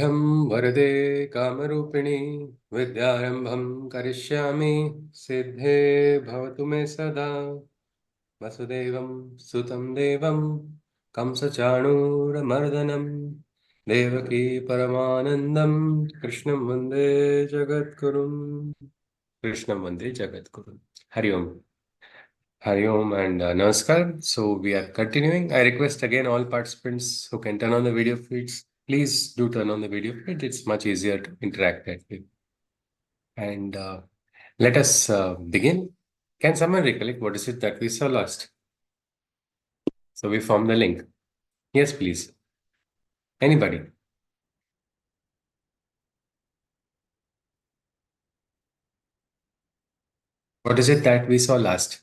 वरदे कामरूपिणी विद्यारंभं करिष्यामि सिद्धे भवतु मे सदा वसुदेवं सुतं देवं कंसचाणूरमर्दनं देवकी परमानन्दं कृष्णं वन्दे जगद्गुरुं कृष्णं वन्दे जगद्गुरुं हरि ओम. Hari Om and Namaskar. So we are continuing. I request again all participants who can turn on the video feeds, please do turn on the video feed. It's much easier to interact that way. And let us begin. Can someone recollect what is it that we saw last? So we form the link. Yes, please. Anybody? What is it that we saw last?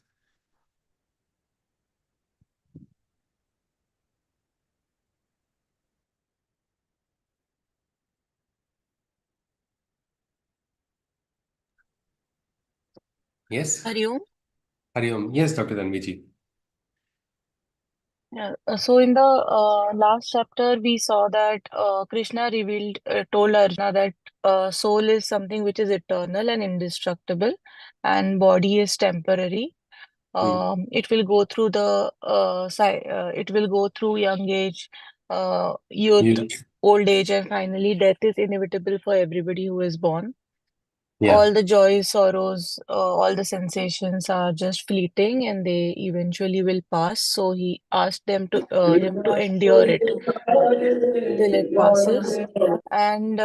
Yes? Hariom. Hari Om. Yes, Dr. Tanviji. Yeah. So in the last chapter, we saw that Krishna told Arjuna that soul is something which is eternal and indestructible, and body is temporary. Hmm. It will go through it will go through young age, youth, Youth. old age, and finally death is inevitable for everybody who is born. Yeah. All the joys, sorrows, all the sensations are just fleeting and they eventually will pass. So he asked him to endure it till it passes. And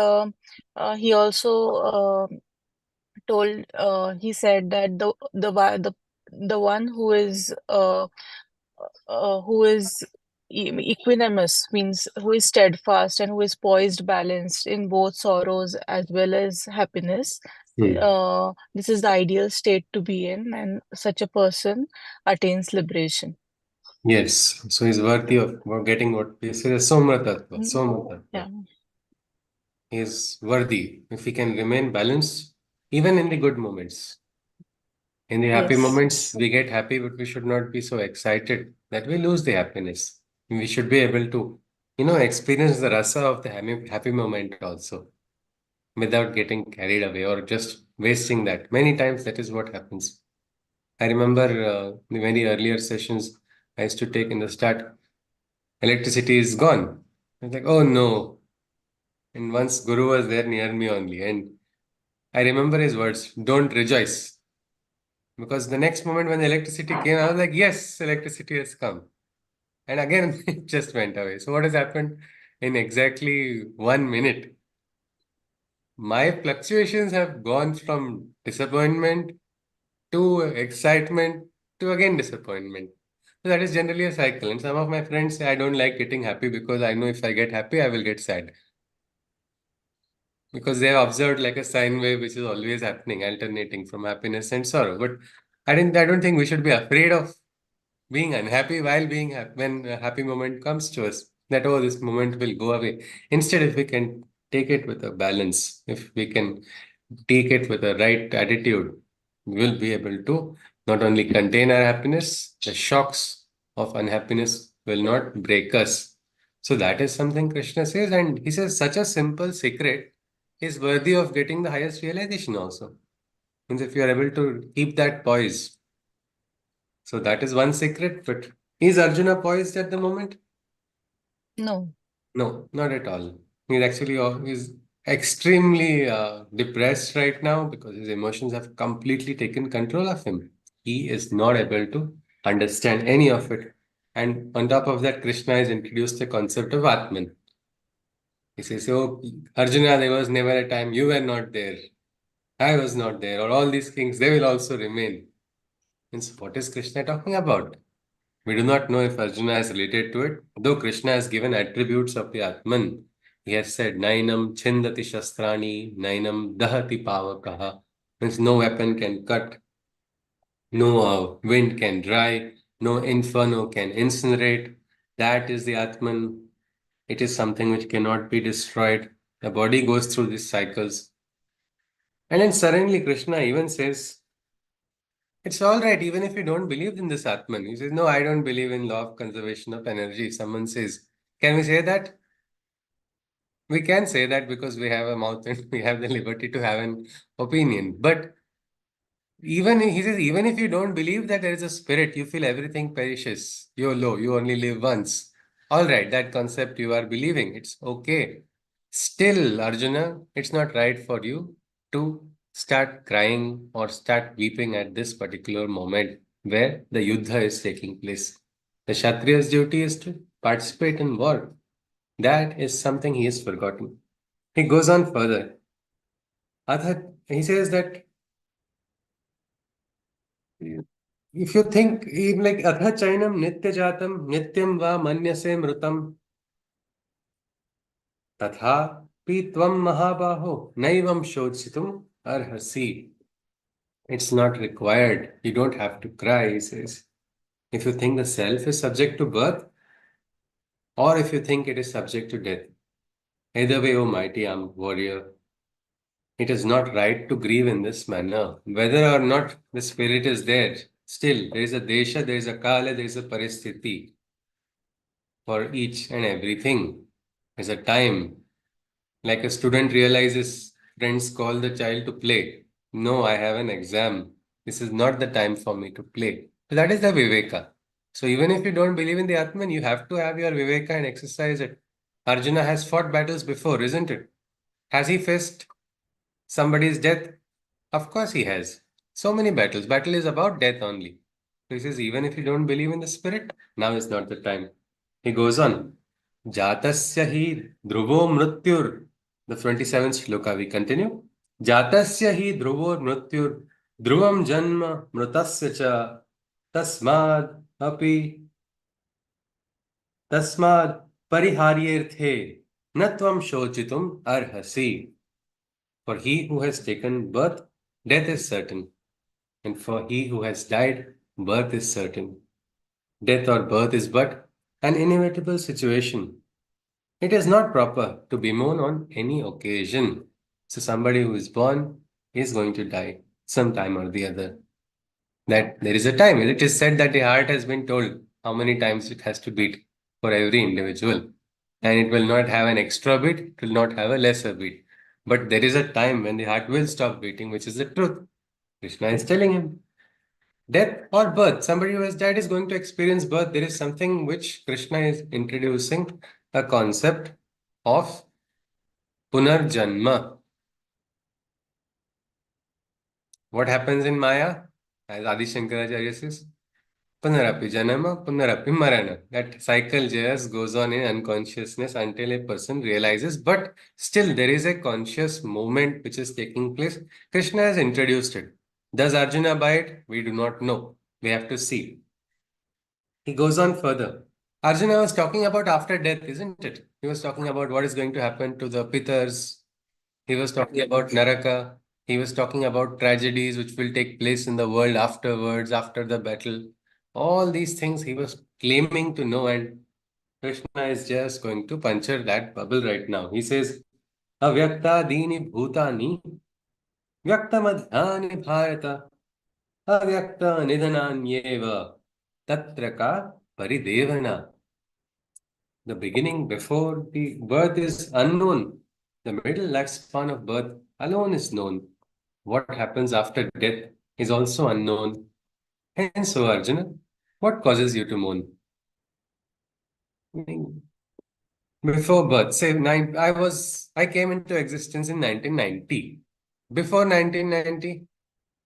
he also he said that the one who is equanimous, means who is steadfast and who is poised, balanced in both sorrows as well as happiness. Hmm. This is the ideal state to be in, and such a person attains liberation. Yes. So he's worthy of getting what we say, Somratatva. Mm, Somratatva. yeah. He is worthy if he can remain balanced, even in the good moments. In the happy Yes. moments, we get happy, but we should not be so excited that we lose the happiness. We should be able to, experience the rasa of the happy moment also without getting carried away or just wasting that. Many times, that is what happens. I remember the very earlier sessions I used to take in the start, electricity is gone. I was like, oh no. And once Guru was there near me only, and I remember his words, don't rejoice. Because the next moment when the electricity came, I was like, yes, electricity has come. And again, it just went away. So, what has happened in exactly 1 minute? My fluctuations have gone from disappointment to excitement to again disappointment. So, that is generally a cycle. And some of my friends say, I don't like getting happy because I know if I get happy, I will get sad. Because they have observed like a sine wave which is always happening, alternating from happiness and sorrow. But I don't think we should be afraid of being unhappy while being happy when a happy moment comes to us. That oh, this moment will go away. Instead, if we can take it with a balance, if we can take it with a right attitude, we will be able to not only contain our happiness, the shocks of unhappiness will not break us. So that is something Krishna says, and he says such a simple secret is worthy of getting the highest realization also. Means if you are able to keep that poise. So that is one secret, but is Arjuna poised at the moment? No. No, not at all. He's actually he's extremely depressed right now because his emotions have completely taken control of him. He is not able to understand any of it. And on top of that, Krishna has introduced the concept of Atman. He says, oh, Arjuna, there was never a time you were not there. I was not there, or all these things, they will also remain. Means what is Krishna talking about? We do not know if Arjuna is related to it, though Krishna has given attributes of the Atman. He has said, Nainam chindati shastrani, Nainam dahati pavakaha. Means no weapon can cut, no wind can dry, no inferno can incinerate. That is the Atman. It is something which cannot be destroyed. The body goes through these cycles. And then suddenly Krishna even says, it's all right, even if you don't believe in this Atman. He says, no, I don't believe in law of conservation of energy. Someone says, can we say that? We can say that because we have a mouth and we have the liberty to have an opinion. But even he says, even if you don't believe that there is a spirit, you feel everything perishes. YOLO, you only live once. All right, that concept you are believing, it's okay. Still, Arjuna, it's not right for you to start crying or start weeping at this particular moment where the Yuddha is taking place. The Kshatriya's duty is to participate in war. That is something he has forgotten. He goes on further. He says that if you think even like atha chainam nitya jatam nityam va manyase mrutam tatha pi tvam mahabaho naivam shochitum arhasi. It's not required. You don't have to cry, he says. If you think the self is subject to birth, or if you think it is subject to death, either way, O mighty armed warrior, it is not right to grieve in this manner. Whether or not the spirit is there, still there is a desha, there is a kala, there is a paristhiti for each and everything. There's a time. Like a student realizes friends call the child to play. No, I have an exam. This is not the time for me to play. So that is the Viveka. So even if you don't believe in the Atman, you have to have your Viveka and exercise it. Arjuna has fought battles before, isn't it? Has he faced somebody's death? Of course he has. So many battles. Battle is about death only. So he says, even if you don't believe in the spirit, now is not the time. He goes on. Jatasya hi dhruvo mrityur. The 27th shloka we continue. Jatasya hi dhruvo mrityur. Dhruvam janma mritasya cha. Tasmad api. Tasmad pariharyerthe. Natvam shochitum arhasi. For he who has taken birth, death is certain. And for he who has died, birth is certain. Death or birth is but an inevitable situation. It is not proper to bemoan on any occasion. So somebody who is born is going to die sometime or the other. That there is a time. It is said that the heart has been told how many times it has to beat for every individual. And it will not have an extra beat, it will not have a lesser beat. But there is a time when the heart will stop beating, which is the truth. Krishna is telling him. Death or birth, somebody who has died is going to experience birth. There is something which Krishna is introducing a concept of punarjanma. What happens in Maya? As Adi Shankaracharya says, punarapi janama, punarapi marana. That cycle just goes on in unconsciousness until a person realizes, but still there is a conscious movement which is taking place. Krishna has introduced it. Does Arjuna buy it? We do not know. We have to see. He goes on further. Arjuna was talking about after death, isn't it? He was talking about what is going to happen to the Pitars. He was talking about Naraka. He was talking about tragedies which will take place in the world afterwards, after the battle. All these things he was claiming to know, and Krishna is just going to puncture that bubble right now. He says, Avyakta dini bhutani, vyakta madhyani bharata, avyakta nidhananyeva, tatra ka paridevana. The beginning before the birth is unknown. The middle lifespan of birth alone is known. What happens after death is also unknown. Hence, so Arjuna, what causes you to mourn? Meaning, before birth, say I came into existence in 1990. Before 1990,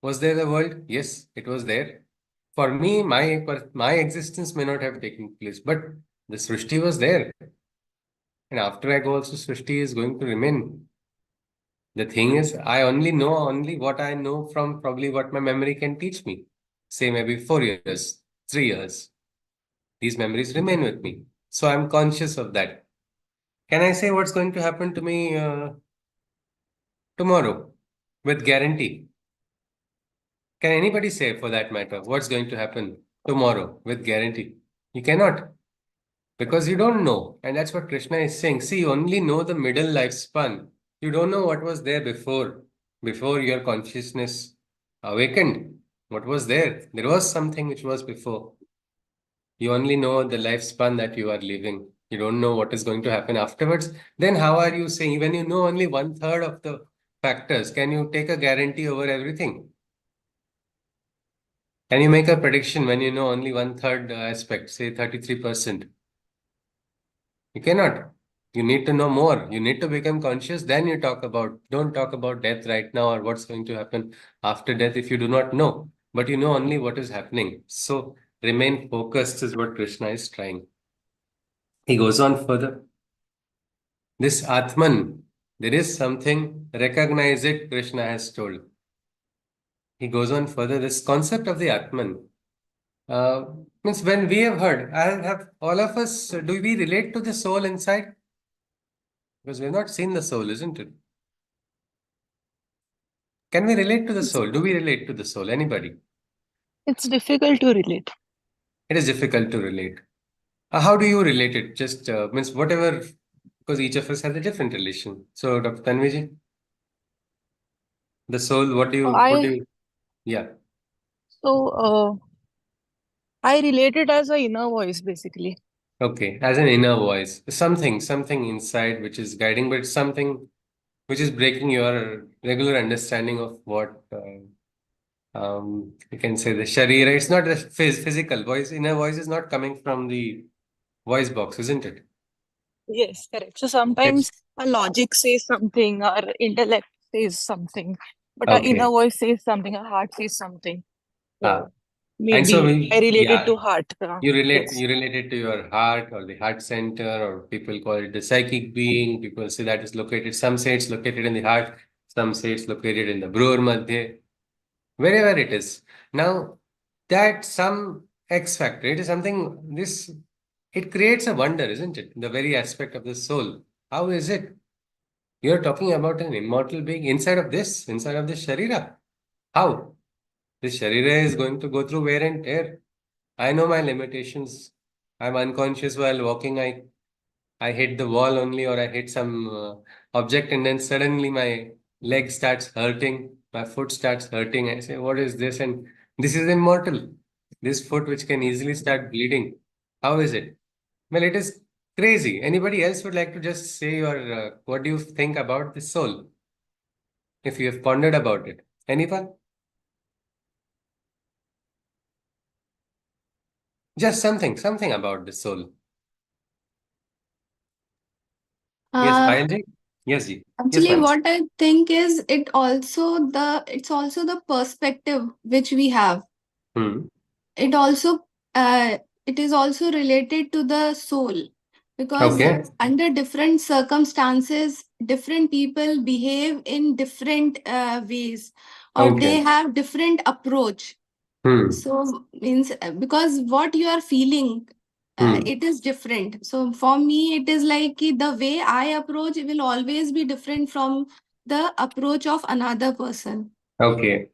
was there the world? Yes, it was there. For me, my existence may not have taken place, but the Srishti was there. And after I go also, Srishti is going to remain. The thing is, I only know only what I know from probably what my memory can teach me. Say maybe 4 years, 3 years. These memories remain with me. So I'm conscious of that. Can I say what's going to happen to me tomorrow with guarantee? Can anybody say for that matter what's going to happen tomorrow with guarantee? You cannot. Because you don't know. And that's what Krishna is saying. See, you only know the middle lifespan. You don't know what was there before your consciousness awakened. What was there? There was something which was before. You only know the lifespan that you are living. You don't know what is going to happen afterwards. Then how are you saying, when you know only one third of the factors, can you take a guarantee over everything? Can you make a prediction when you know only one third aspect, say 33%? You cannot. You need to know more. You need to become conscious. Then you talk about, don't talk about death right now or what's going to happen after death if you do not know. But you know only what is happening. So remain focused is what Krishna is trying. He goes on further. This Atman, there is something, recognize it, Krishna has told. He goes on further. This concept of the Atman uh, means when we have heard, I have all of us, do we relate to the soul inside? Because we've not seen the soul, isn't it? Can we relate to the It's soul? Do we relate to the soul? Anybody? it's difficult to relate. It is difficult to relate. How do you relate it? Just means whatever, because each of us has a different relation. So, Dr. Tanviji, the soul, So what do I you, yeah, so I relate it as a inner voice basically. okay, as an inner voice, something inside which is guiding, but it's something which is breaking your regular understanding of what you can say the sharira. It's not the physical voice. Inner voice is not coming from the voice box, isn't it? Yes, correct. So sometimes It's our logic says something, our intellect says something, but our inner okay. voice says something, our heart says something. Ah, So and so maybe I we, relate it yeah, to heart. Yes. you relate it to your heart or the heart center, or people call it the psychic being. People say that is located. Some say it's located in the heart. Some say it's located in the Brur Madhya, wherever it is. Now, that some X factor, it is something, this, it creates a wonder, isn't it? The very aspect of the soul. How is it? You're talking about an immortal being inside of this Sharira. How? This Sharira is going to go through wear and tear. I know my limitations. I'm unconscious while walking. I hit the wall only, or I hit some object, and then suddenly my leg starts hurting, my foot starts hurting. I say, what is this? And this is immortal. This foot, which can easily start bleeding. How is it? Well, it is crazy. Anybody else would like to just say your what do you think about the soul, if you have pondered about it? Anyone? Just something about the soul. Yes, Uh, Payal ji? Yes, ji. Yes, Actually, ma'am. what I think is it's also the perspective which we have. Hmm. It also it is also related to the soul, because Okay. under different circumstances different people behave in different ways, or they Okay. have different approach. Hmm. So means because what you are feeling, Hmm. it is different. So for me, it is like कि the way I approach will always be different from the approach of another person. Okay.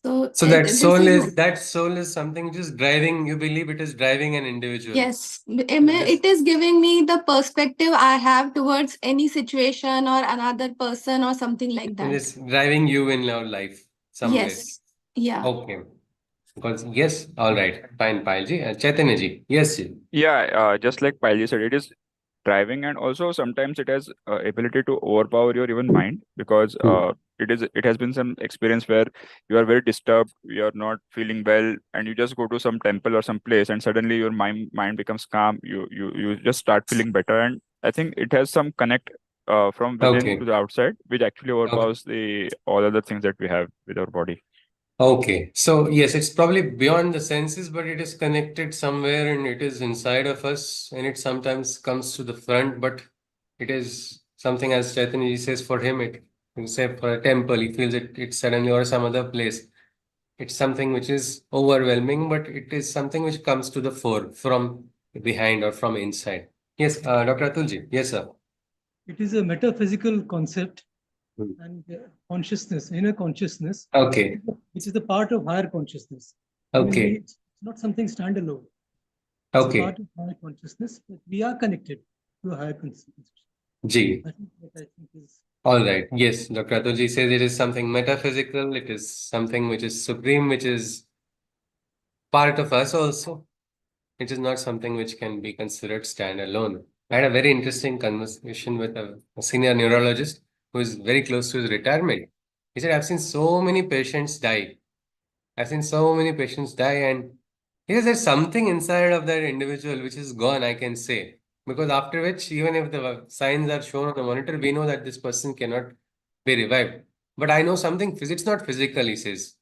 So So this is that soul is something just driving, you believe it is driving an individual. yes, This it is giving me the perspective I have towards any situation or another person or something like it that. is driving you in your life somewhere. Yes, yeah. Okay. Because yes, all right. Fine, Payal ji. Chaitanya ji. Yes, ji. Yeah, just like Piley said, it is driving, and also sometimes it has ability to overpower your even mind, because Hmm. it has been some experience where you are very disturbed, you are not feeling well, and you just go to some temple or some place, and suddenly your mind becomes calm. You just start feeling better, and I think it has some connect from within to Okay. the outside, which actually Okay. overpowers the all other things that we have with our body. Okay. So yes, it's probably beyond the senses, but it is connected somewhere and it is inside of us, and it sometimes comes to the front, but it is something, as Chaitanya ji says, for him, it, you say for a temple, he feels it suddenly, or some other place. It's something which is overwhelming, but it is something which comes to the fore from behind or from inside. Yes, Dr. Atulji. Yes, sir. It is a metaphysical concept Hmm. and consciousness, inner consciousness, Okay. which is a part of higher consciousness. I mean, Okay. it's not something standalone. It's a Okay. part of higher consciousness, but we are connected to a higher consciousness. G. I think what I think is All right. Yes, Dr. Atulji says it is something metaphysical. It is something which is supreme, which is part of us also. It is not something which can be considered standalone. I had a very interesting conversation with a senior neurologist who is very close to his retirement. He said, I've seen so many patients die. I've seen so many patients die, and because there's something inside of that individual which is gone, I can say. Because after which, even if the signs are shown on the monitor, we know that this person cannot be revived. But I know something, it's not physical, he says.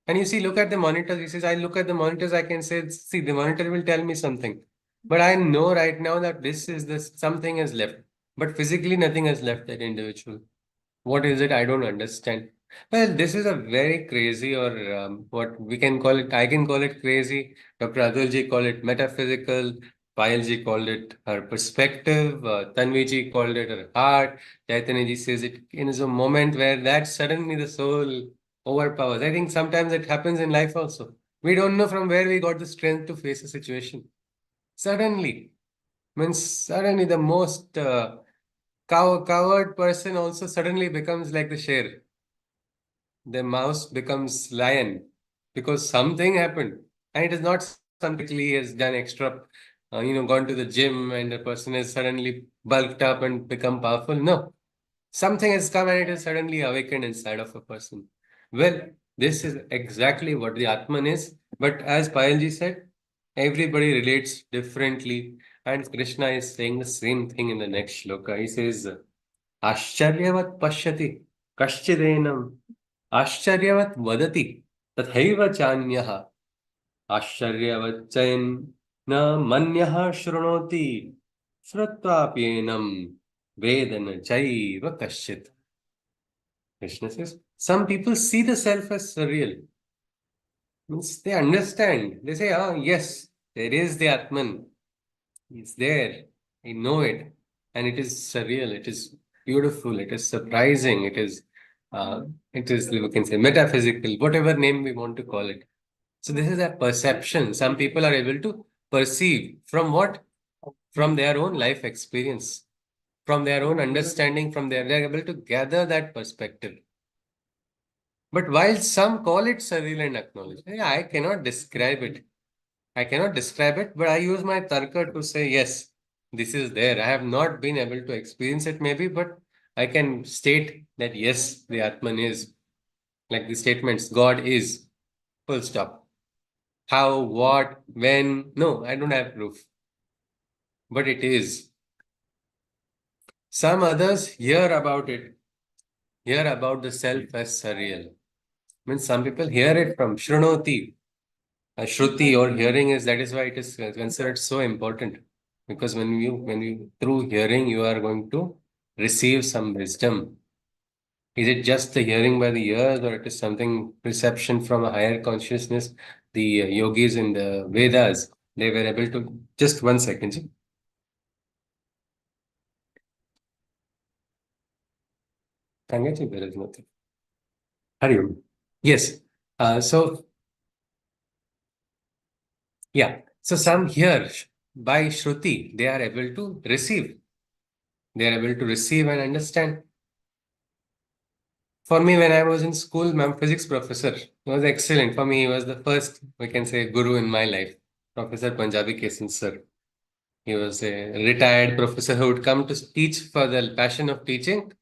And you see, look at the monitors. He says, I look at the monitors, I can say, see, the monitor will tell me something. But I know right now that this is this something has left. But physically, nothing has left that individual. What is it? I don't understand. Well, this is a very crazy, or what we can call it, I can call it crazy. Dr. Atulji called it metaphysical. Payalji called it her perspective. Tanviji called it her heart. Chaitanya says it in a moment where that suddenly the soul overpowers. I think sometimes it happens in life also. We don't know from where we got the strength to face a situation. Suddenly, means suddenly the most coward person also suddenly becomes like the share. The mouse becomes lion because something happened, and it is not something he has done extra, gone to the gym and the person has suddenly bulked up and become powerful. No, something has come and it is suddenly awakened inside of a person. Well, this is exactly what the Atman is. But as Payalji said, everybody relates differently. And Krishna is saying the same thing in the next shloka. He says, Ascharyavat pashyati kashchidenam आश्चर्यवत् वदति तथैव चान्यः आश्चर्यवच्चैन न मन्यः शृणोति श्रुत्वाप्येनं वेद न चैव कश्चित्. Krishna says, some people see the self as surreal. Means they understand. They say, ah, yes, there is the Atman. It's there. I know it. And it is surreal. It is beautiful. It is surprising. It is, we can say, metaphysical, whatever name we want to call it. So this is a perception. Some people are able to perceive from what? From their own life experience, from their own understanding, they're able to gather that perspective. But while some call it surreal and acknowledge, I cannot describe it. I cannot describe it, but I use my tarka to say, yes, this is there. I have not been able to experience it maybe, but I can state that yes, the Atman is, like the statements, God is, full stop. How, what, when, no, I don't have proof. But it is. Some others hear about it, hear about the self as surreal. Means some people hear it from Shrunoti. Shruti or hearing is, that is why it is considered so important. Because when you through hearing you are going to receive some wisdom. Is it just the hearing by the ears, or it is something perception from a higher consciousness? The yogis in the Vedas, they were able to, just 1 second. Ji. Tangaji, there is nothing. Hari Om. Yes. So yeah. So some here by Shruti, they are able to receive. They are able to receive and understand. For me, when I was in school, my physics professor was excellent. For me, he was the first, we can say, guru in my life. Professor Punjabi Kesan sir. He was a retired professor who would come to teach for the passion of teaching,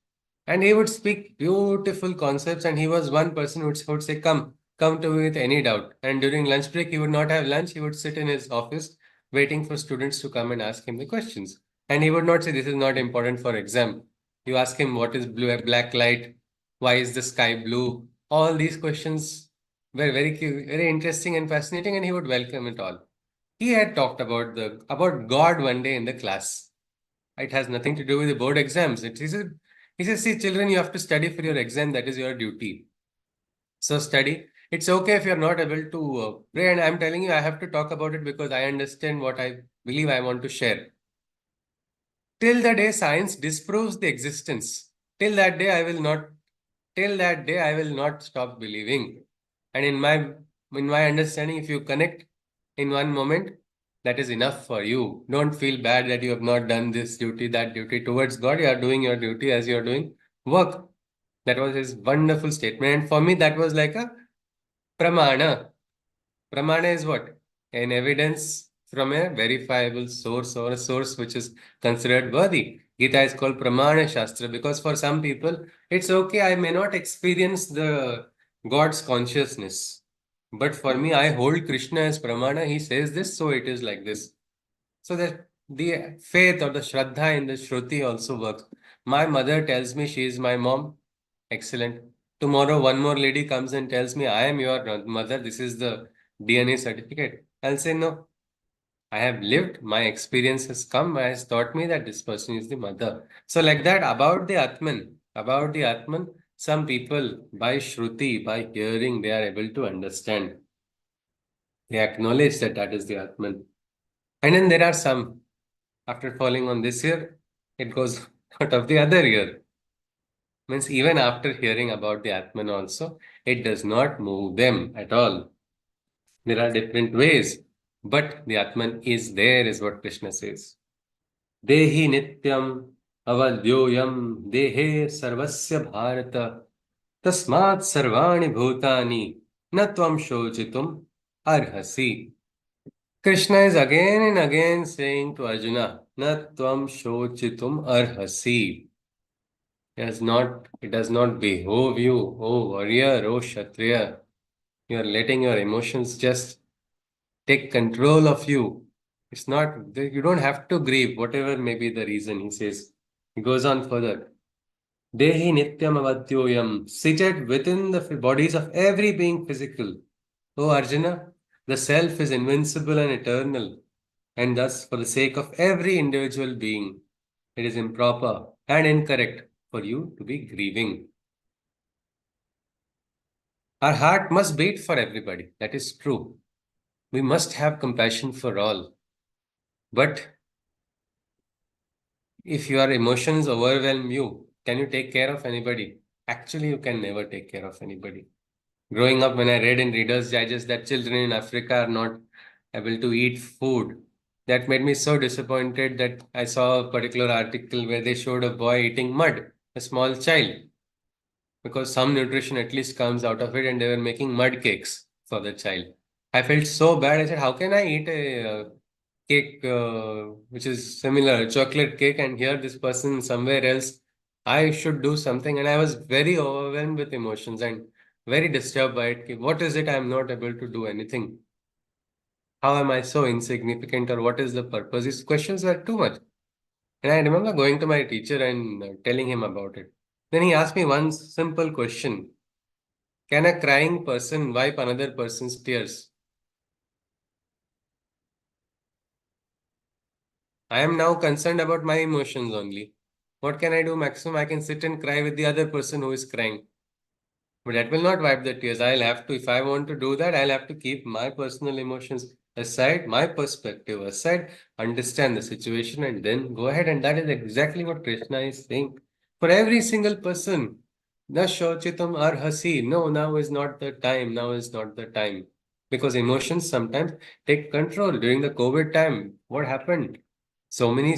and he would speak beautiful concepts. And he was one person who would say, come to me with any doubt. And during lunch break, he would not have lunch. He would sit in his office waiting for students to come and ask him the questions. And he would not say, this is not important for exam. You ask him, what is blue, black light? Why is the sky blue? All these questions were very interesting and fascinating, and he would welcome it all. He had talked about God one day in the class. It has nothing to do with the board exams. He says, see, children, you have to study for your exam. That is your duty. So study. It's okay if you're not able to pray. And I'm telling you, I have to talk about it because I understand what I believe I want to share. Till the day science disproves the existence, till that day I will not stop believing. And in my understanding, if you connect in one moment, that is enough for you. Don't feel bad that you have not done this duty, that duty towards God. You are doing your duty as you are doing work. That was his wonderful statement. And for me, that was like a pramana. Pramana is what? An evidence from a verifiable source or a source which is considered worthy. Gita is called Pramana Shastra because for some people, it's okay, I may not experience the God's consciousness. But for me, I hold Krishna as Pramana. He says this, so it is like this. So that the faith or the Shraddha in the Shruti also works. My mother tells me she is my mom. Excellent. Tomorrow, one more lady comes and tells me, I am your mother. This is the DNA certificate. I'll say, no, I have lived. My experience has come, has taught me that this person is the mother. So, like that, about the Atman, some people by Shruti, by hearing, they are able to understand. They acknowledge that that is the Atman. And then there are some, after falling on this ear, it goes out of the other ear. Means even after hearing about the Atman also, it does not move them at all. There are different ways, but the Atman is there, is what Krishna says. Dehi nityam avadyoyam dehe sarvasya bharata tasmat sarvani bhutani na tvam shochitum arhasi. Krishna is again and again saying to Arjuna, na tvam shochitum arhasi. It does not behove you, oh warrior, oh Kshatriya. You are letting your emotions just take control of you. It's not, you don't have to grieve, whatever may be the reason, he says. He goes on further. Dehi nityam avadyoyam, seated within the bodies of every being physical. O Arjuna, the self is invincible and eternal, and thus, for the sake of every individual being, it is improper and incorrect for you to be grieving. Our heart must beat for everybody. That is true. We must have compassion for all. But if your emotions overwhelm you, can you take care of anybody? Actually, you can never take care of anybody. Growing up, when I read in Reader's Digest that children in Africa are not able to eat food, that made me so disappointed that I saw a particular article where they showed a boy eating mud, a small child, because some nutrition at least comes out of it, and they were making mud cakes for the child. I felt so bad. I said, how can I eat a cake which is similar, chocolate cake, and here this person somewhere else? I should do something. And I was very overwhelmed with emotions and very disturbed by it. What is it I'm not able to do anything? How am I so insignificant, or what is the purpose? These questions were too much. And I remember going to my teacher and telling him about it. Then he asked me one simple question. Can a crying person wipe another person's tears? I am now concerned about my emotions only. What can I do? Maximum, I can sit and cry with the other person who is crying. But that will not wipe the tears. I'll have to, if I want to do that, I'll have to keep my personal emotions aside, my perspective aside, understand the situation, and then go ahead. And that is exactly what Krishna is saying. For every single person, na shochitam arhasi. No, now is not the time. Now is not the time. Because emotions sometimes take control. During the COVID time, what happened? So many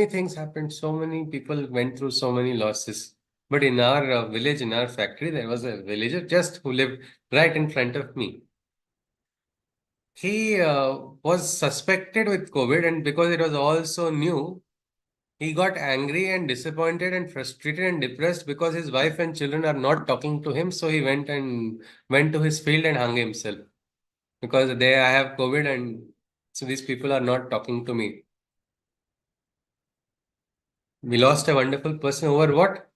things happened. So many people went through so many losses. But in our village, in our factory, there was a villager just who lived right in front of me. He was suspected with COVID, and because it was all so new, he got angry and disappointed and frustrated and depressed because his wife and children are not talking to him. So he went to his field and hung himself because they I have COVID, and so these people are not talking to me. We lost a wonderful person over what?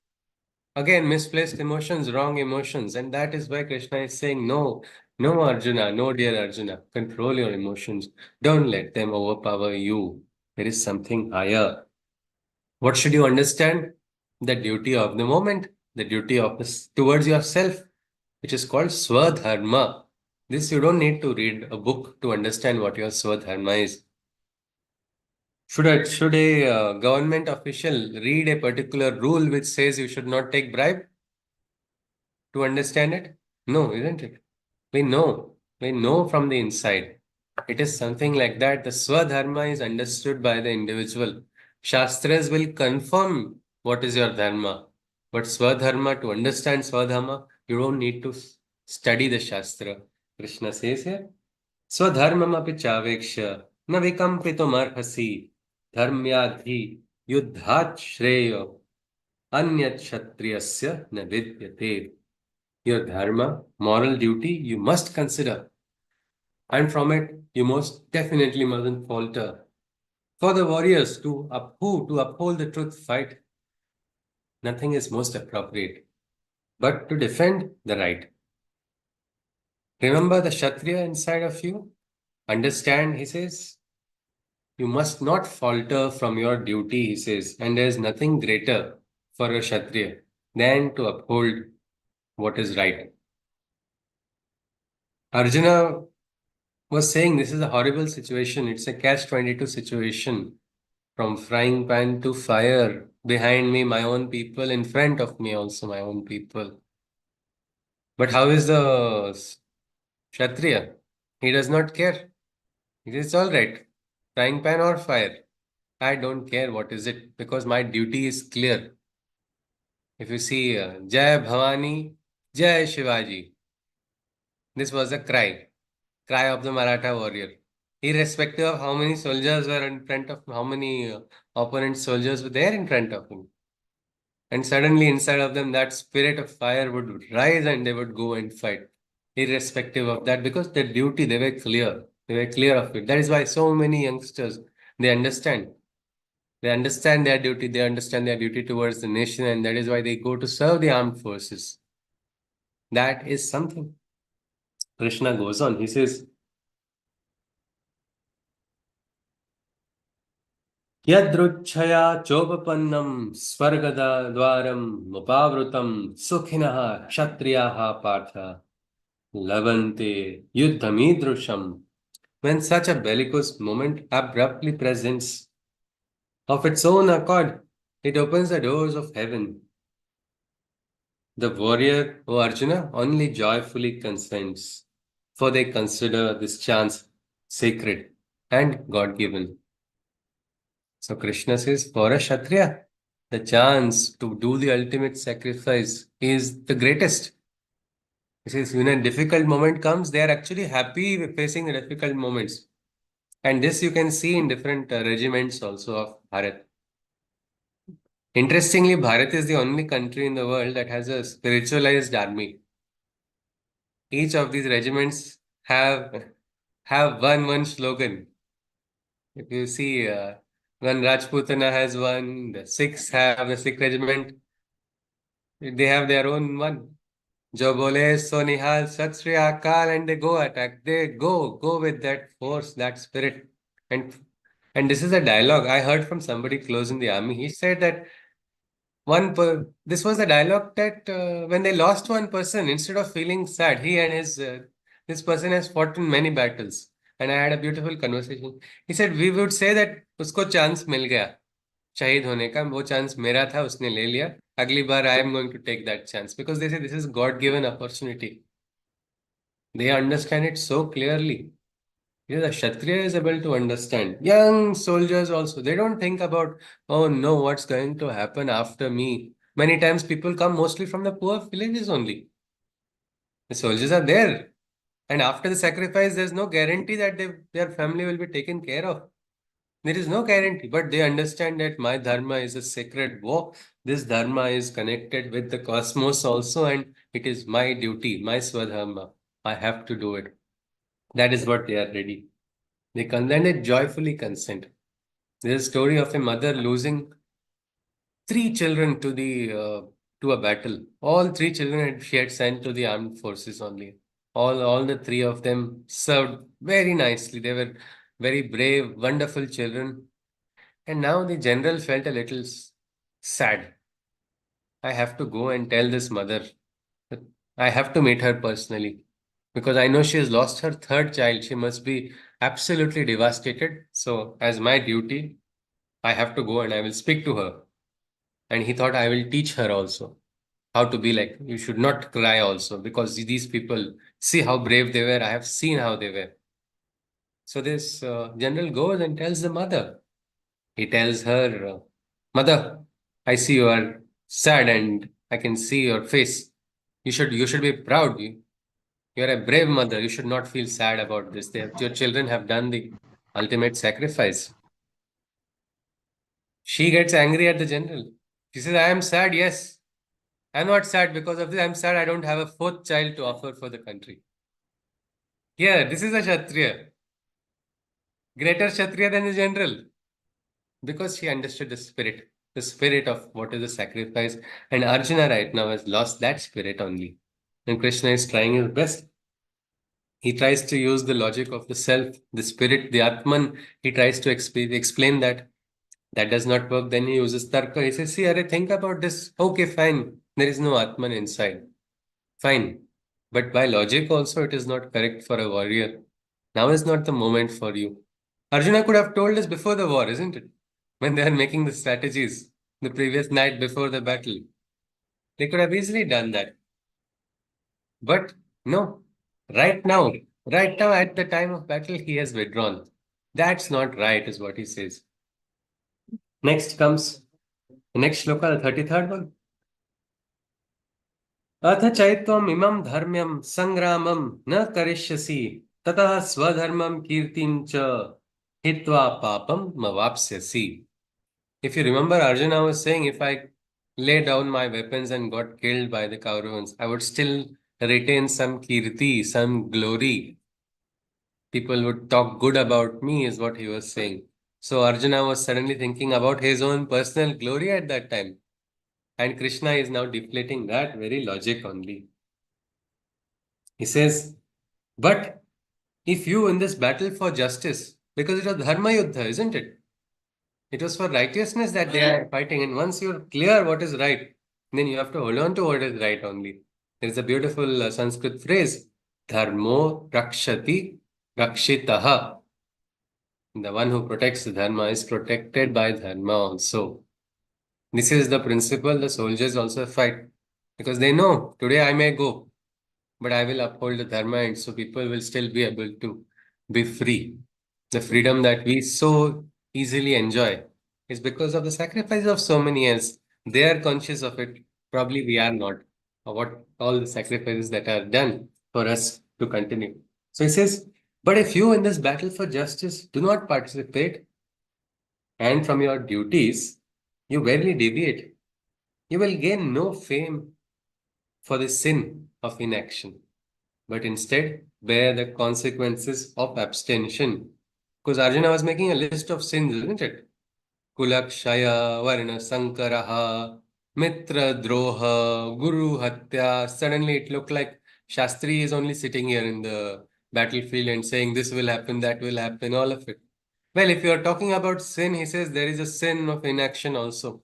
Again, misplaced emotions, wrong emotions. And that is why Krishna is saying, no, no, Arjuna, no, dear Arjuna, control your emotions. Don't let them overpower you. There is something higher. What should you understand? The duty of the moment, the duty of this towards yourself, which is called Swadharma. This you don't need to read a book to understand what your Swadharma is. Should a government official read a particular rule which says you should not take bribe to understand it? No, isn't it? We know. We know from the inside. It is something like that. The Swadharma is understood by the individual. Shastras will confirm what is your dharma. But Swadharma, to understand Swadharma, you don't need to study the Shastra. Krishna says here, Swadharmam api chaveksha न विकम्पितुमर्हसि धर्म्याद्धि युद्धात् श्रेयो अन्यत् क्षत्रियस्य न विद्यते. Your dharma, moral duty, you must consider, and from it you most definitely mustn't falter. For the warriors to uphold the truth fight, nothing is most appropriate but to defend the right. Remember the Kshatriya inside of you. Understand, he says, you must not falter from your duty, he says, and there is nothing greater for a Kshatriya than to uphold what is right. Arjuna was saying this is a horrible situation. It's a catch-22 situation. From frying pan to fire, behind me, my own people, in front of me, also my own people. But how is the Kshatriya? He does not care. He says, it's all right. Frying pan or fire. I don't care what is it because my duty is clear. If you see Jai Bhavani, Jai Shivaji, this was a cry of the Maratha warrior. Irrespective of how many soldiers were in front of how many opponent soldiers were there in front of him. And suddenly inside of them, that spirit of fire would rise and they would go and fight, irrespective of that, because their duty, they were clear. They were clear of it. That is why so many youngsters, they understand. They understand their duty, they understand their duty towards the nation, and that is why they go to serve the armed forces. That is something. Krishna goes on, he says, यदृच्छया चोपपन्नं स्वर्गद्वारम् उपावृतं सुखिनः क्षत्रियाः पार्थ लभन्ते युद्धमीदृशम्. When such a bellicose moment abruptly presents of its own accord, it opens the doors of heaven. The warrior, O Arjuna, only joyfully consents, for they consider this chance sacred and God-given. So Krishna says, for a Kshatriya, the chance to do the ultimate sacrifice is the greatest. He says, when a difficult moment comes, they are actually happy with facing the difficult moments. And this you can see in different regiments also of Bharat. Interestingly, Bharat is the only country in the world that has a spiritualized army. Each of these regiments have one slogan. If you see, one Rajputana has one, the Sikhs have the Sikh regiment. They have their own one. Jo bole so nihal sat Sri Akal, and they go attack. They go with that force, that spirit. And this is a dialogue I heard from somebody close in the army. He said that this was a dialogue that when they lost one person, instead of feeling sad, he and this person has fought in many battles. And I had a beautiful conversation. He said, we would say that usko chance mil gaya. शहीद होने का वो chance मेरा था उसने ले लिया अगली बार I am going to take that chance because they say this is God given opportunity they understand it so clearly. Yeah, the kshatriya is able to understand young soldiers also. They don't think about, oh no, what's going to happen after me. Many times people come mostly from the poor villages only. The soldiers are there, and after the sacrifice there's no guarantee that their family will be taken care of. There is no guarantee, but they understand that my dharma is a sacred war. This dharma is connected with the cosmos also, and it is my duty, my swadharma. I have to do it. That is what they are ready. They then they joyfully consent. There is a story of a mother losing three children to a battle. All three children she had sent to the armed forces only. All the three of them served very nicely. They were very brave, wonderful children. And now the general felt a little sad. I have to go and tell this mother. That I have to meet her personally because I know she has lost her third child. She must be absolutely devastated. So, as my duty, I have to go and I will speak to her. And he thought I will teach her also how to be like. You should not cry also because these people, see how brave they were. I have seen how they were. So, this general goes and tells the mother. He tells her, Mother, I see you are sad and I can see your face. You should be proud. You're a brave mother. You should not feel sad about this. Your children have done the ultimate sacrifice. She gets angry at the general. She says, I am sad, yes. I'm not sad because of this. I'm sad I don't have a fourth child to offer for the country. Here, this is a Kshatriya. Greater Kshatriya than the general. Because she understood the spirit of what is the sacrifice. And Arjuna right now has lost that spirit only. And Krishna is trying his best. He tries to use the logic of the self, the spirit, the Atman. He tries to explain that. That does not work. Then he uses Tarka. He says, see, Arre, think about this. Okay, fine. There is no Atman inside. Fine. But by logic also, it is not correct for a warrior. Now is not the moment for you. Arjuna could have told us before the war, isn't it? When they are making the strategies the previous night before the battle. They could have easily done that. But no, right now at the time of battle, he has withdrawn. That's not right, is what he says. Next comes the next shloka, the 33rd one. अथ चैत्वम् इमं धर्म्यं संग्रामं न करिष्यसि ततः स्वधर्मं कीर्तिं च हित्वा पापं मवाप्स्यसि. If you remember, Arjuna was saying, if I lay down my weapons and got killed by the Kauravas, I would still retain some kirti, some glory. People would talk good about me, is what he was saying. So Arjuna was suddenly thinking about his own personal glory at that time. And Krishna is now deflating that very logic only. He says, but if you in this battle for justice, because it was Dharma Yuddha, isn't it? It was for righteousness that they are fighting. And once you're clear what is right, then you have to hold on to what is right only. There is a beautiful Sanskrit phrase, Dharmo Rakshati Rakshitaha. The one who protects the Dharma is protected by Dharma also. This is the principle the soldiers also fight. Because they know, today I may go, but I will uphold the Dharma, and so people will still be able to be free. The freedom that we so easily enjoy is because of the sacrifice of so many else. They are conscious of it. Probably we are not. Of what all the sacrifices that are done for us to continue. So he says, but if you in this battle for justice do not participate, and from your duties you barely deviate, you will gain no fame for the sin of inaction, but instead bear the consequences of abstention. Because Arjuna was making a list of sins, isn't it? Kulakshaya, Varna Sankaraha, Mitra Droha, Guru Hatya. Suddenly it looked like Shastri is only sitting here in the battlefield and saying this will happen, that will happen, all of it. Well, if you are talking about sin, he says there is a sin of inaction also.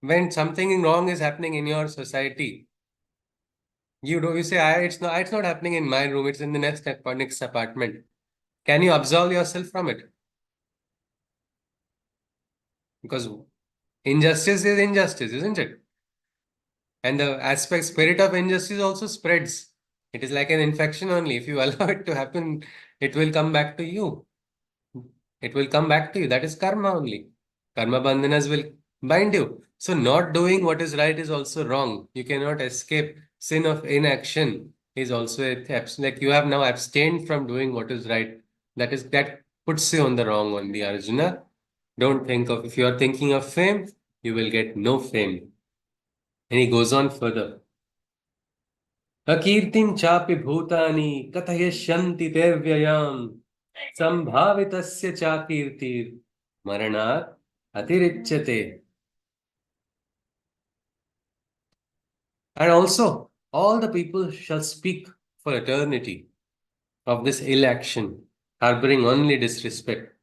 When something wrong is happening in your society, you say, it's not happening in my room, it's in the next apartment. Can you absolve yourself from it? Because injustice is injustice, isn't it? And the spirit of injustice also spreads. It is like an infection only. If you allow it to happen, it will come back to you. It will come back to you. That is karma only. Karma bandhanas will bind you. So not doing what is right is also wrong. You cannot escape. Sin of inaction is also like you have now abstained from doing what is right. That puts you on the wrong only, Arjuna. Don't think of, if you are thinking of fame, you will get no fame. And he goes on further. अकीर्तिं चापि भूतानि कथयिष्यन्ति ते व्ययाम् संभावितस्य चाकीर्तिर् मरणात् अतिरिच्यते. And also, all the people shall speak for eternity of this ill action, harboring only disrespect.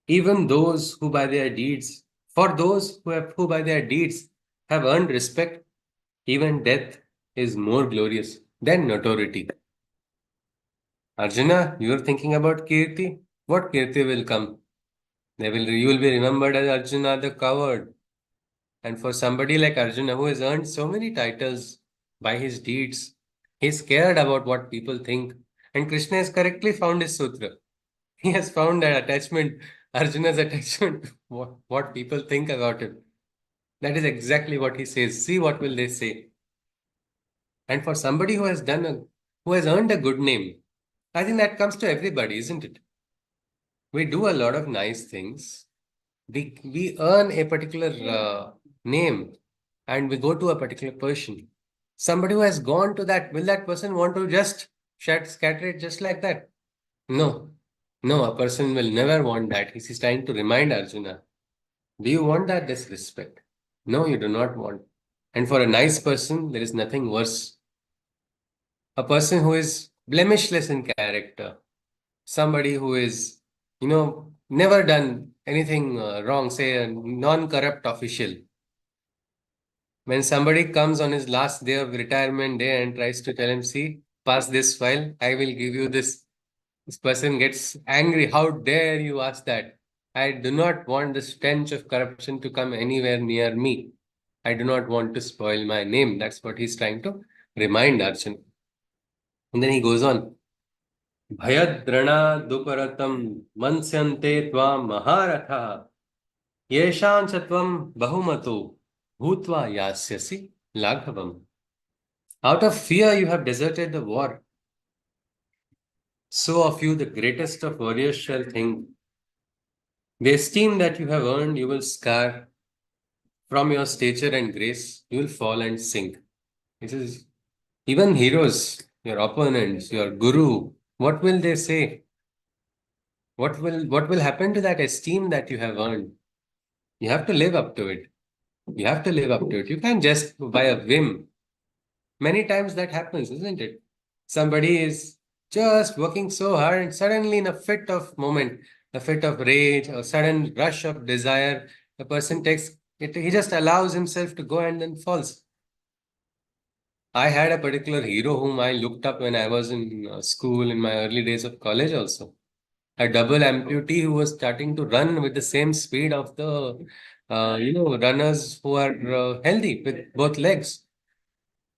Even those who by their deeds, for those who by their deeds have earned respect, even death is more glorious than notoriety. Arjuna, you are thinking about Kirti? What Kirti will come? You will be remembered as Arjuna the coward. And for somebody like Arjuna who has earned so many titles by his deeds, he's scared about what people think. And Krishna has correctly found his sutra. He has found that attachment, Arjuna's attachment to what people think about him. That is exactly what he says. See what will they say. And for somebody who has earned a good name, I think that comes to everybody, isn't it? We do a lot of nice things. We earn a particular name and we go to a particular person. Somebody who has gone to that, will that person want to just scatter it just like that? No. No, a person will never want that. He's trying to remind Arjuna. Do you want that disrespect? No, you do not want. And for a nice person, there is nothing worse. A person who is blemishless in character, somebody who is, never done anything wrong, say a non-corrupt official. When somebody comes on his last day of retirement day and tries to tell him, see, pass this file, I will give you this. This person gets angry. How dare you ask that? I do not want the stench of corruption to come anywhere near me. I do not want to spoil my name. That's what he's trying to remind Arjun. And then he goes on. भयद्रणा दुपरतं मन्स्यन्ते त्वां महारथः येषां च त्वं बहुमतो भूत्वा यास्यसि लाघवम्. Out of fear you have deserted the war. So of you the greatest of warriors shall think. The esteem that you have earned you will scar. From your stature and grace you will fall and sink. This is even heroes, your opponents, your guru. What will they say? What will happen to that esteem that you have earned? You have to live up to it. You have to live up to it. You can't just by a whim. Many times that happens, isn't it? Somebody is just working so hard and suddenly in a fit of moment, a fit of rage or sudden rush of desire, the person takes it, he just allows himself to go and then falls. I had a particular hero whom I looked up when I was in school in my early days of college also. A double amputee who was starting to run with the same speed of the runners who are healthy with both legs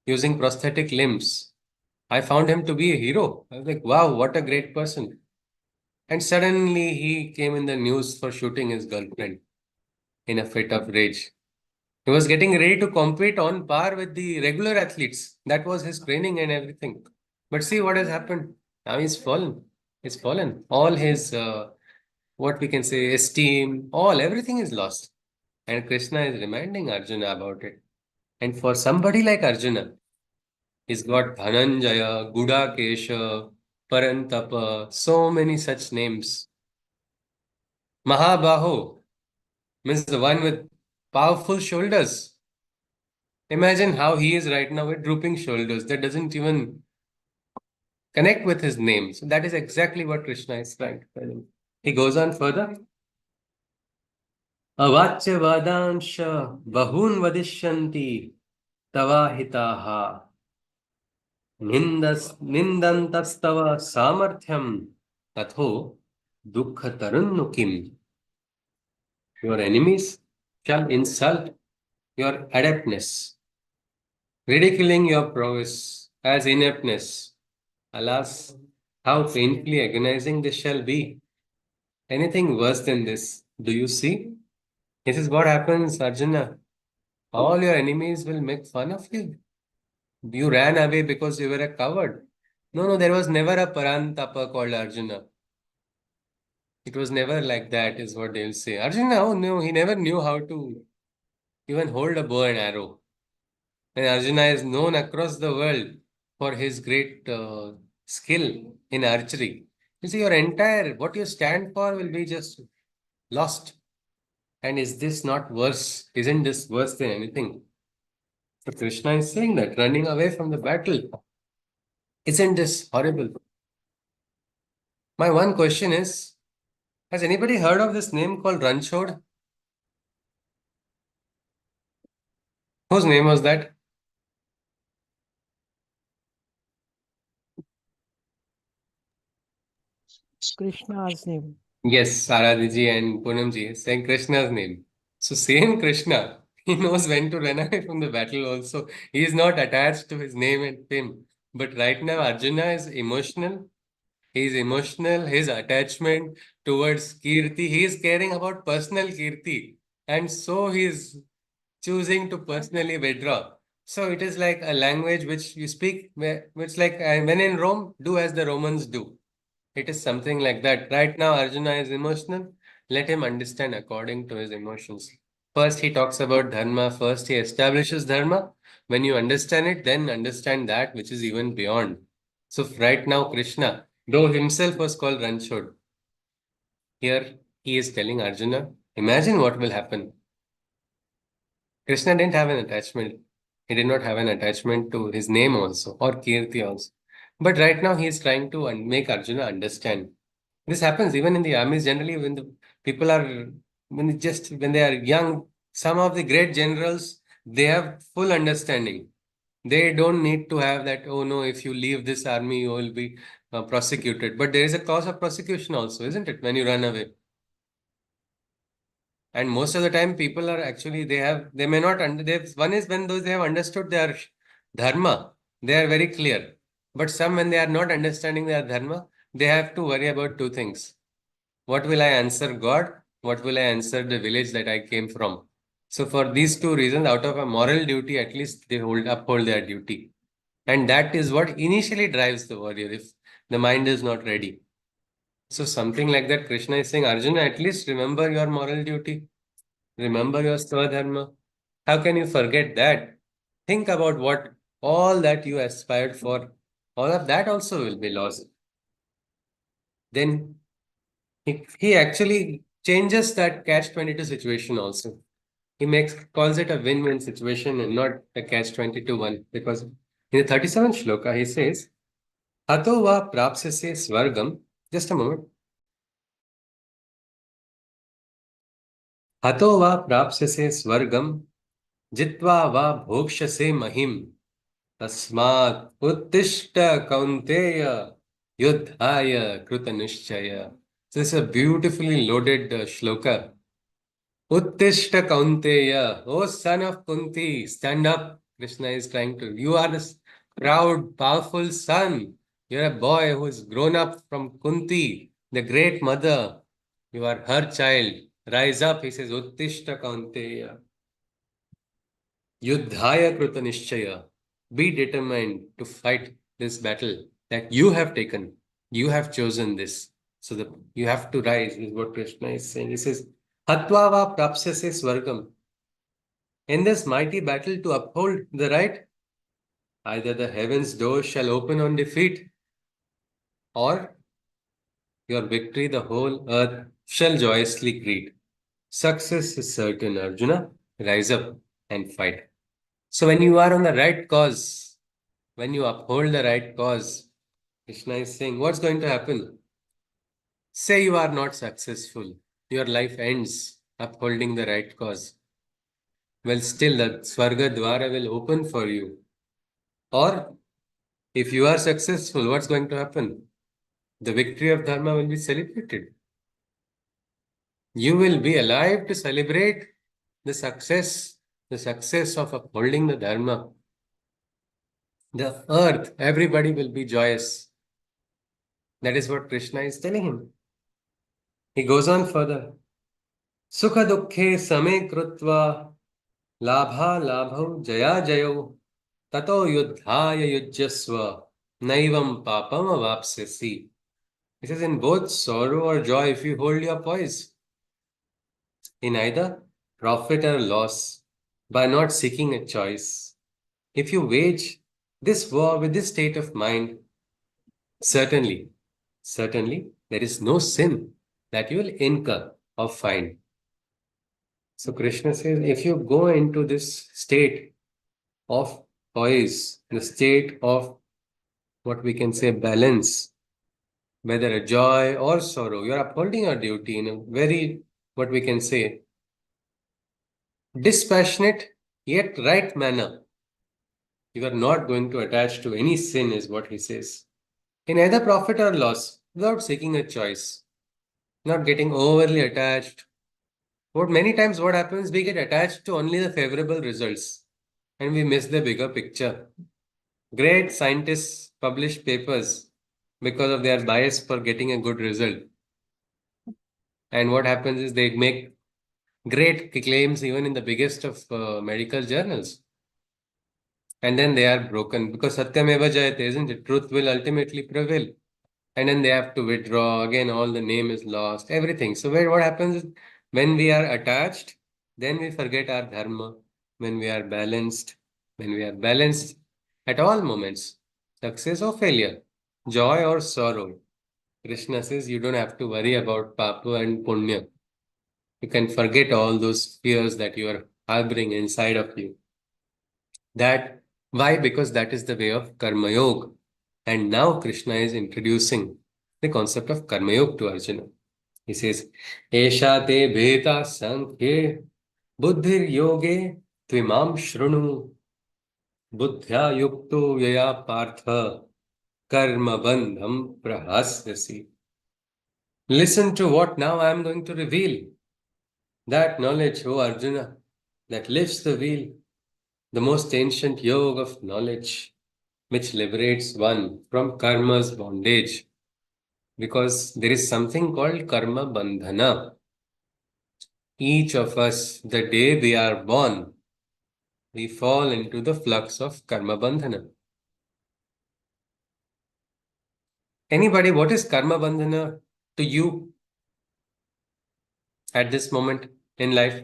using prosthetic limbs. I found him to be a hero. I was like, wow, what a great person. And suddenly he came in the news for shooting his girlfriend in a fit of rage. He was getting ready to compete on par with the regular athletes. That was his training and everything. But see what has happened. Now he's fallen. He's fallen. All his, what we can say, esteem, everything is lost. And Krishna is reminding Arjuna about it. And for somebody like Arjuna, he's got Dhananjaya, Gudakesha, Parantapa, so many such names. Mahabaho means the one with powerful shoulders. Imagine how he is right now with drooping shoulders. That doesn't even connect with his name. So that is exactly what Krishna is trying to tell him. He goes on further. Avachya vadansha bahun vadishyanti tavahitaha nindantastava samarthyam tatho dukkha tarunnukim. Your enemies shall insult your adeptness, ridiculing your prowess as ineptness. Alas, how painfully agonizing this shall be. Anything worse than this, do you see? This is what happens, Arjuna. All your enemies will make fun of you. You ran away because you were a coward. No, no, there was never a Parantapa called Arjuna. It was never like that, is what they'll say. Arjuna, oh no, he never knew how to even hold a bow and arrow. And Arjuna is known across the world for his great skill in archery. You see, what you stand for will be just lost. And is this not worse? Isn't this worse than anything? So Krishna is saying that running away from the battle, isn't this horrible? My one question is, has anybody heard of this name called Ranchod? Whose name was that? Krishna's name. Yes, Aradhiji and Poonamji is saying Krishna's name. So same Krishna, he knows when to run away from the battle also. He is not attached to his name and fame. But right now Arjuna is emotional. He is emotional, his attachment towards Kirti. He is caring about personal Kirti. And so he is choosing to personally withdraw. So it is like a language which you speak, which like when in Rome, do as the Romans do. It is something like that. Right now, Arjuna is emotional. Let him understand according to his emotions. First, he talks about dharma. First, he establishes dharma. When you understand it, then understand that which is even beyond. So, right now, Krishna, though himself was called Ranchod, here he is telling Arjuna, imagine what will happen. Krishna didn't have an attachment. He did not have an attachment to his name also or Kirti also. But right now, he is trying to make Arjuna understand. This happens even in the armies generally when the people are when they are young. Some of the great generals they have full understanding. They don't need to have that. Oh no, if you leave this army, you will be prosecuted. But there is a cause of prosecution also, isn't it? When you run away. And most of the time, people are actually they may not under. One is when those they have understood their dharma, they are very clear. But some when they are not understanding their dharma, they have to worry about two things. What will I answer God? What will I answer the village that I came from? So for these two reasons, out of a moral duty, at least they uphold their duty. And that is what initially drives the warrior if the mind is not ready. So something like that, Krishna is saying, Arjuna, at least remember your moral duty. Remember your Swadharma. How can you forget that? Think about what all that you aspired for. All of that also will be lost. Then he actually changes that catch-22 situation also. He calls it a win-win situation and not a catch-22 one. Because in the 37th shloka, he says, Hato va prapsase swargam. Just a moment. Hato va prapsase swargam. Jitva va bhokshase mahim. Tasmat uttishta kaunteya yudhaya krutanishchaya. So this is a beautifully loaded shloka. Uttishta kaunteya. Oh son of Kunti, stand up. Krishna is trying to. You are this proud, powerful son. You're a boy who has grown up from Kunti, the great mother. You are her child. Rise up, he says, Uttishta kaunteya. Yudhaya Kruta Nishchaya. Be determined to fight this battle that you have taken. You have chosen this. So you have to rise, is what Krishna is saying. He says, Hatvava prapsyase swargam. In this mighty battle to uphold the right, either the heaven's door shall open on defeat, or your victory the whole earth shall joyously greet. Success is certain, Arjuna. Rise up and fight. So when you are on the right cause, when you uphold the right cause, Krishna is saying, what's going to happen? Say you are not successful, your life ends upholding the right cause. Well, still the Swarga Dwara will open for you. Or if you are successful, what's going to happen? The victory of Dharma will be celebrated. You will be alive to celebrate the success of upholding the Dharma. The earth, everybody will be joyous. That is what Krishna is telling him. He goes on further. Sukha dukhe same krutva labha labhau jaya jayo tato yudhaya yujyasva naivam papam avapsyasi. He says, in both sorrow or joy, if you hold your poise, in either profit or loss, by not seeking a choice, if you wage this war with this state of mind, certainly, there is no sin that you will incur or find. So Krishna says, if you go into this state of poise, the state of what we can say balance, whether a joy or sorrow, you are upholding your duty in a very, what we can say, dispassionate yet right manner. You are not going to attach to any sin, is what he says. In either profit or loss, without seeking a choice, not getting overly attached. Many times what happens, we get attached to only the favorable results and we miss the bigger picture. Great scientists publish papers because of their bias for getting a good result. And what happens is they make great claims even in the biggest of medical journals. And then they are broken because Satyameva Jayate, isn't it? Truth will ultimately prevail. and then they have to withdraw again. All the name is lost, everything. So what happens is when we are attached, then we forget our dharma. When we are balanced, at all moments, success or failure, joy or sorrow, Krishna says you don't have to worry about papa and punya. You can forget all those fears that you are harboring inside of you. That why? Because that is the way of karma yoga. And now Krishna is introducing the concept of karma yoga to Arjuna. He says, Esha te bheta sankhye buddhir yoge tvimam shrunu buddhya yukto yaya partha karma bandham prahasyasi. Listen to what now I am going to reveal. That knowledge, O Arjuna, that lifts the veil, the most ancient yoga of knowledge, which liberates one from karma's bondage. Because there is something called karma bandhana. Each of us, the day we are born, we fall into the flux of karma bandhana. Anybody, what is karma bandhana to you at this moment in life?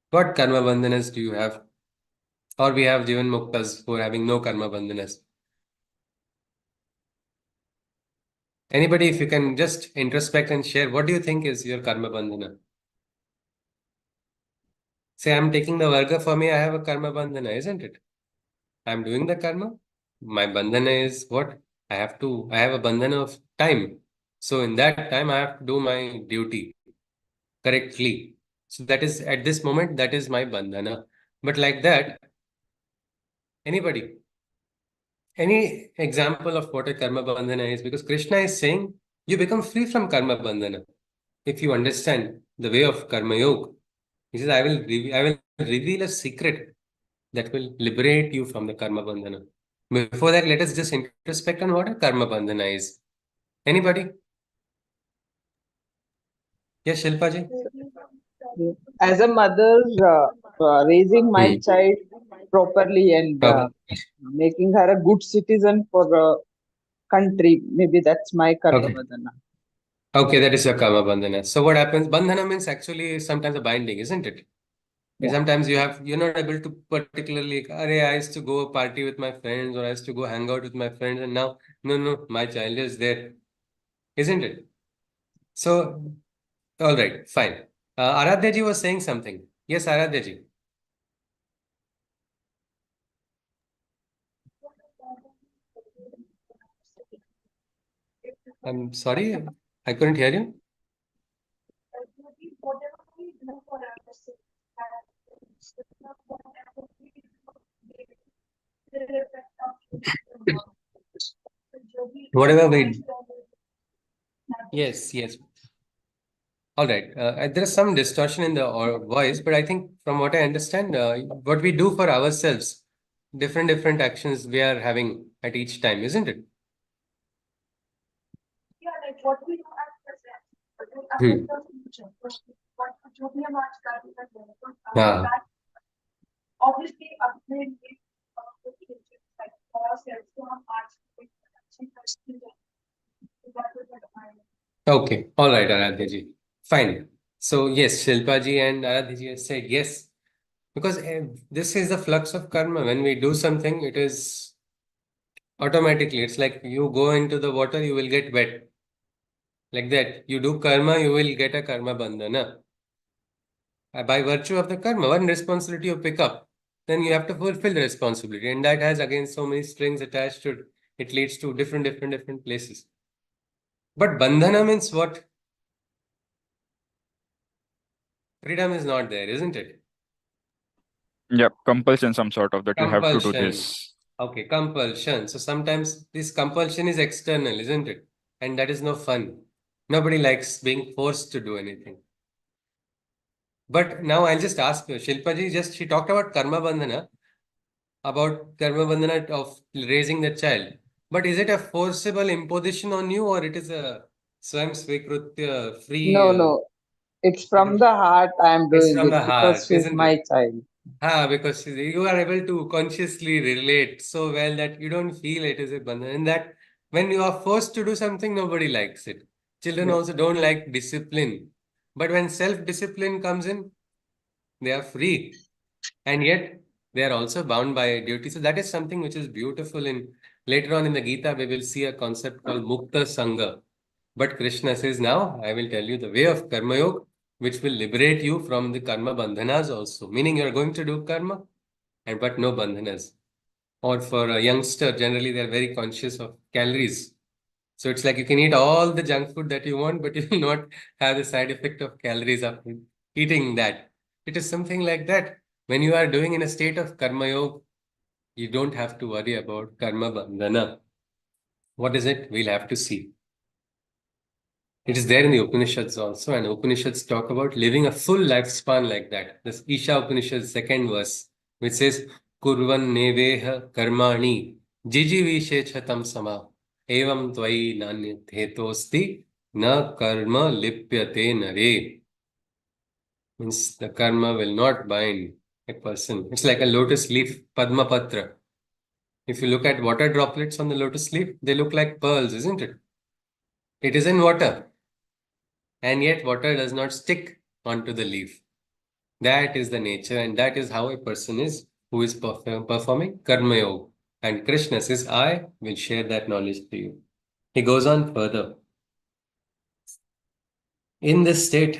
What karma bandhanas do you have? Or we have Jivan Muktas who are having no karma bandhanas. Anybody, if you can just introspect and share, what do you think is your karma bandhana? Say, I'm taking the varga, for me, I have a karma bandhana, isn't it? I'm doing the karma. My bandhana is what? I have a bandhana of time. So in that time, I have to do my duty correctly. So that is, at this moment, that is my bandhana. But like that, anybody, any example of what a karma bandhana is? Because Krishna is saying, you become free from karma bandhana if you understand the way of karma yoga. He says, I will reveal a secret that will liberate you from the karma bandhana. Before that, let us just introspect on what a karma bandhana is. Anybody? Yes, Shilpa ji? As a mother, raising my Hmm. child properly and Okay. making her a good citizen for the country, maybe that's my karma Okay. bandhana. Okay, that is your karma bandhana. So what happens? Bandhana means actually sometimes a binding, isn't it? Yeah. Sometimes you're not able to particularly, I used to go party with my friends or I used to go hang out with my friends and now, no, my child is there, isn't it? So, all right, fine. Aradhya ji was saying something. Yes, Aradhya ji. I'm sorry, I couldn't hear you. Whatever we. Yes. All right. There is some distortion in the voice, but I think from what I understand, what we do for ourselves, different actions we are having at each time, isn't it? Hmm. हाँ. Okay. All right, Aradhya ji. Fine. So yes, Shilpa ji and Aradhya ji has said yes, because this is the flux of karma. When we do something, it is automatically. It's like you go into the water, you will get wet. Like that. You do karma, you will get a karma bandhana. By virtue of the karma, one responsibility you pick up, then you have to fulfill the responsibility. And that has again so many strings attached to it. It leads to different places. But bandhana means what? Freedom is not there, isn't it? Yeah, compulsion, some sort of that you have to do Compulsion. this. Okay, compulsion. So sometimes this compulsion is external, isn't it? And that is no fun. Nobody likes being forced to do anything. But now I'll just ask you, Shilpa ji, she talked about karma bandhana of raising the child. But is it a forcible imposition on you or it is a swam svikritya free? No, it's from the heart I am It's doing from it the because heart, she's isn't my it? child. Because you are able to consciously relate so well that you don't feel it is a bandhana. And that When you are forced to do something, nobody likes it. Children Yeah. also don't like discipline. But when self-discipline comes in, they are free. And yet they are also bound by a duty. So that is something which is beautiful. In later on in the Gita, we will see a concept called Mukta Sangha. But Krishna says, now I will tell you the way of Karma Yoga, which will liberate you from the karma bandhanas also. Meaning you are going to do karma, and but no bandhanas. Or for a youngster, generally they are very conscious of calories. So it's like you can eat all the junk food that you want, but you will not have the side effect of calories after eating that. It is something like that. When you are doing in a state of karma yoga, you don't have to worry about karma bandhana. What is it? We'll have to see. It is there in the Upanishads also, and Upanishads talk about living a full lifespan like that. This Isha Upanishad's second verse, which says, Kurvan neveha karmani jijivishe chatam sama evam tvai nanyatetosti na karma lipyate nare. Means the karma will not bind a person. It's like a lotus leaf, Padma Patra. If you look at water droplets on the lotus leaf, they look like pearls, isn't it? It is in water, and yet water does not stick onto the leaf. That is the nature, and that is how a person is who is performing Karma Yoga. And Krishna says, I will share that knowledge to you. He goes on further. In this state,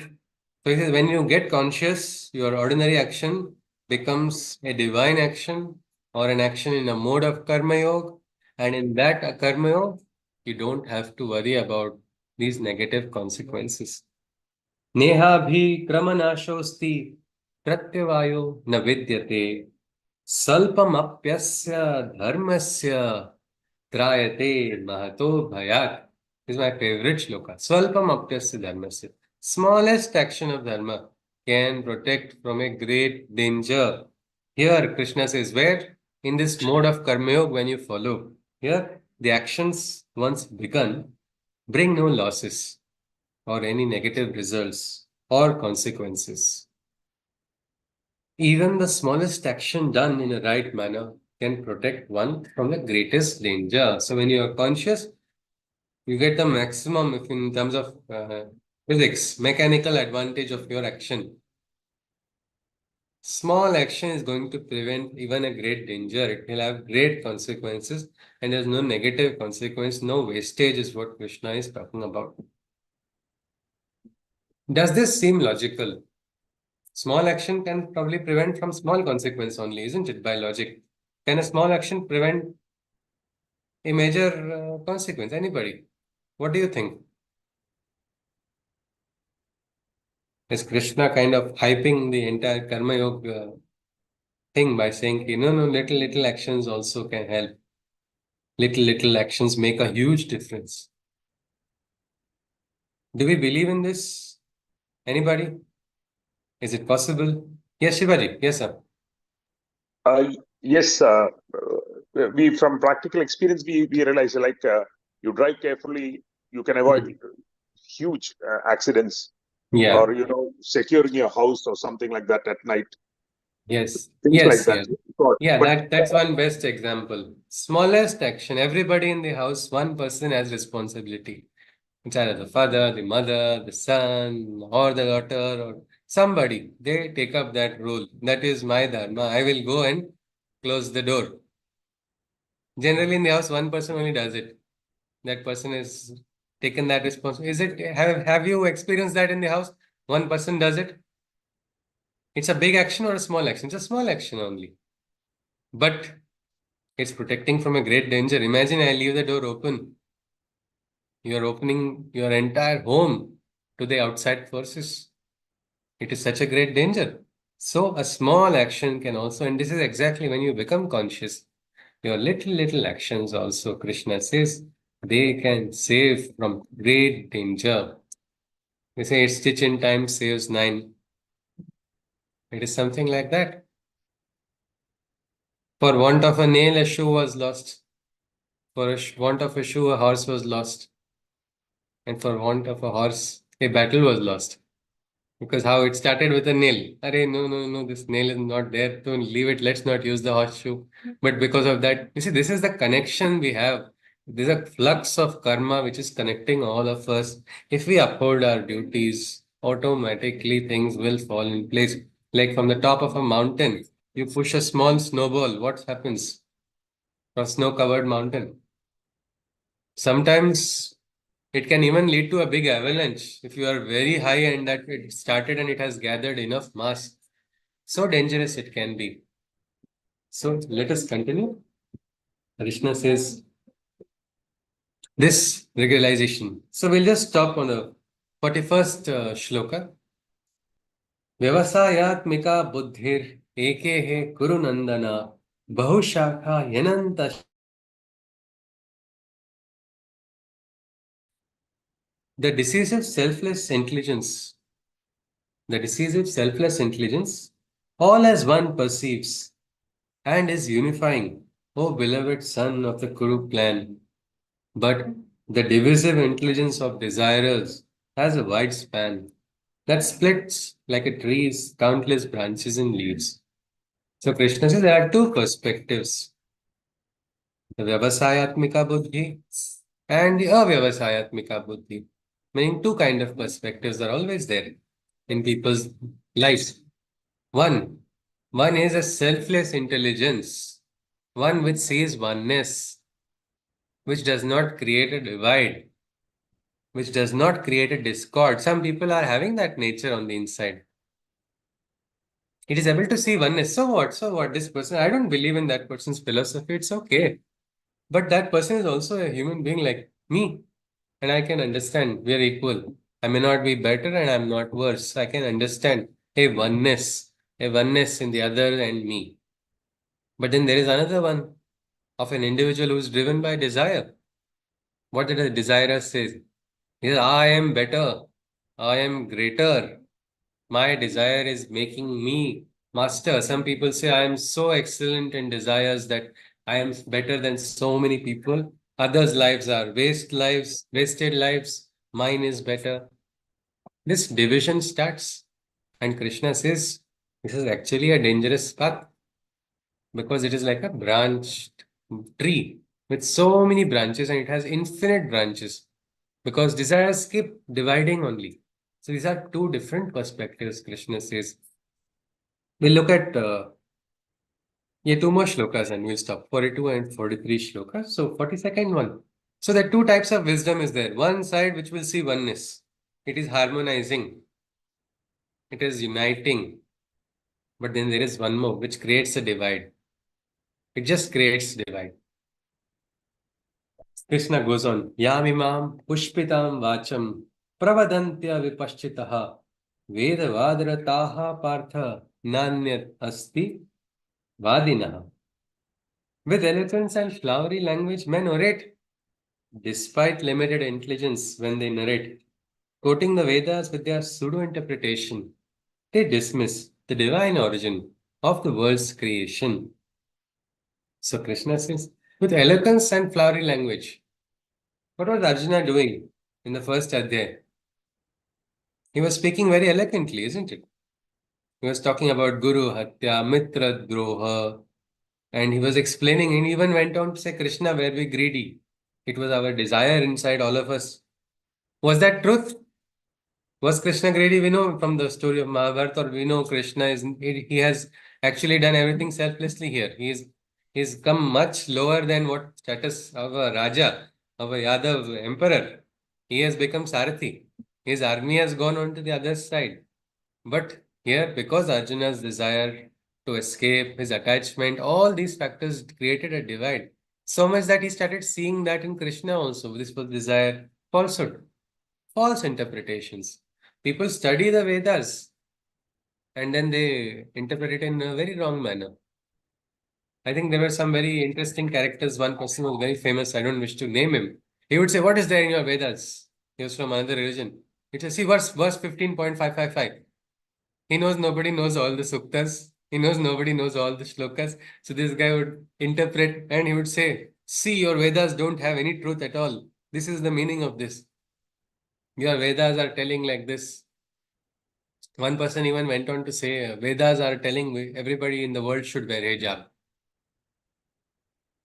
so he says, when you get conscious, your ordinary action becomes a divine action or an action in a mode of Karma Yoga. And in that Karma Yoga, you don't have to worry about these negative consequences. नेहाभिक्रमनाशोऽस्ति प्रत्यवायो न विद्यते स्वल्पमप्यस्य धर्मस्य त्रायते महतो भयात्. This is my favorite shloka. Swalpamapyasya dharmasya. Smallest action of dharma can protect from a great danger. Here Krishna says, where? In this mode of karma yoga, when you follow. Here, the actions once begun bring no losses or any negative results or consequences. Even the smallest action done in a right manner can protect one from the greatest danger. So when you are conscious, you get the maximum if in terms of physics, mechanical advantage of your action. Small action is going to prevent even a great danger. It will have great consequences, and there's no negative consequence, no wastage is what Krishna is talking about. Does this seem logical? Small action can probably prevent from small consequence only, isn't it, by logic? Can a small action prevent a major consequence? Anybody? What do you think? Is Krishna kind of hyping the entire Karma Yoga thing by saying, no, little actions also can help. Little actions make a huge difference. Do we believe in this? Anybody? Is it possible? Yes, Shivaji. Yes, sir. Yes, we from practical experience we realize like you drive carefully, you can avoid huge accidents, Yeah. or securing your house or something like that at night. Yes. Things like Yes. that. Yes. But Yeah, that's one best example. Smallest action. Everybody in the house, one person has responsibility. It's either the father, the mother, the son, or the daughter, or somebody. They take up that role. That is my dharma. I will go and close the door. Generally, in the house, one person only does it. That person is taken that responsibility. Is it? Have you experienced that in the house? One person does it. It's a big action or a small action. It's a small action only, but it's protecting from a great danger. Imagine I leave the door open. You are opening your entire home to the outside forces. It is such a great danger. So a small action can also, and this is exactly when you become conscious, your little actions also, Krishna says, they can save from great danger. They say a stitch in time saves nine. It is something like that. For want of a nail, a shoe was lost. For want of a shoe, a horse was lost. And for want of a horse, a battle was lost. Because how it started with a nail. Array, no, this nail is not there. Don't leave it. Let's not use the horseshoe. But because of that, you see, this is the connection we have. There's a flux of karma which is connecting all of us. If we uphold our duties, automatically things will fall in place. Like from the top of a mountain, you push a small snowball, what happens? A snow-covered mountain. Sometimes it can even lead to a big avalanche if you are very high and that it started and it has gathered enough mass. So dangerous it can be. So let us continue. Krishna says this realization. So we'll just stop on the 41st shloka. Vyavasayatmika buddhir ekehe kuru nandana bahushakha yananta. The decisive selfless intelligence, the decisive selfless intelligence, all as one perceives and is unifying, O beloved son of the Kuru clan. But the divisive intelligence of desirers has a wide span that splits like a tree's countless branches and leaves. So Krishna says there are two perspectives, the Vyavasayatmika Buddhi and the Avyavasayatmika Buddhi. Meaning two kind of perspectives are always there in people's lives. One, one is a selfless intelligence, one which sees oneness, which does not create a divide, which does not create a discord. Some people are having that nature on the inside. It is able to see oneness. So what? So what? This person, I don't believe in that person's philosophy. It's okay. But that person is also a human being like me. And I can understand we are equal. I may not be better and I'm not worse. I can understand a oneness in the other and me. But then there is another one of an individual who is driven by desire. What did the desire say? He says, I am better. I am greater. My desire is making me master. Some people say I am so excellent in desires that I am better than so many people. Others' lives are wasted lives. Mine is better. This division starts, and Krishna says this is actually a dangerous path because it is like a branched tree with so many branches and it has infinite branches because desires keep dividing only. So these are two different perspectives, Krishna says. We'll look at two more shlokas and we'll stop. 42 and 43 shlokas. So 42nd one. So the two types of wisdom is there. One side which will see oneness. It is harmonizing. It is uniting. But then there is one more which creates a divide. It just creates divide. Krishna goes on. Yamimam pushpitam vacham pravadantya vipaschitaha vedavadrataha partha nanyat asti vadinaha. With eloquence and flowery language, men orate, despite limited intelligence when they narrate. Quoting the Vedas with their pseudo interpretation, they dismiss the divine origin of the world's creation. So Krishna says, with eloquence and flowery language, what was Arjuna doing in the first adhyaya? He was speaking very eloquently, isn't it? He was talking about Guru Hatya, Mitra Droha, and he was explaining and even went on to say, Krishna, were we greedy? It was our desire inside all of us. Was that truth? Was Krishna greedy? We know from the story of Mahabharata, or we know Krishna he has actually done everything selflessly here. He's come much lower than what status of a Raja, of a Yadav emperor. He has become Sarathi. His army has gone on to the other side. But here, because Arjuna's desire to escape, his attachment, all these factors created a divide. So much that he started seeing that in Krishna also. This was desire, falsehood, false interpretations. People study the Vedas and then they interpret it in a very wrong manner. I think there were some very interesting characters. One person was very famous. I don't wish to name him. He would say, what is there in your Vedas? He was from another religion. He'd say, see, verse 15.555. He knows nobody knows all the suktas. He knows nobody knows all the shlokas. So this guy would interpret and he would say, see, your Vedas don't have any truth at all. This is the meaning of this. Your Vedas are telling like this. One person even went on to say, Vedas are telling everybody in the world should wear hijab.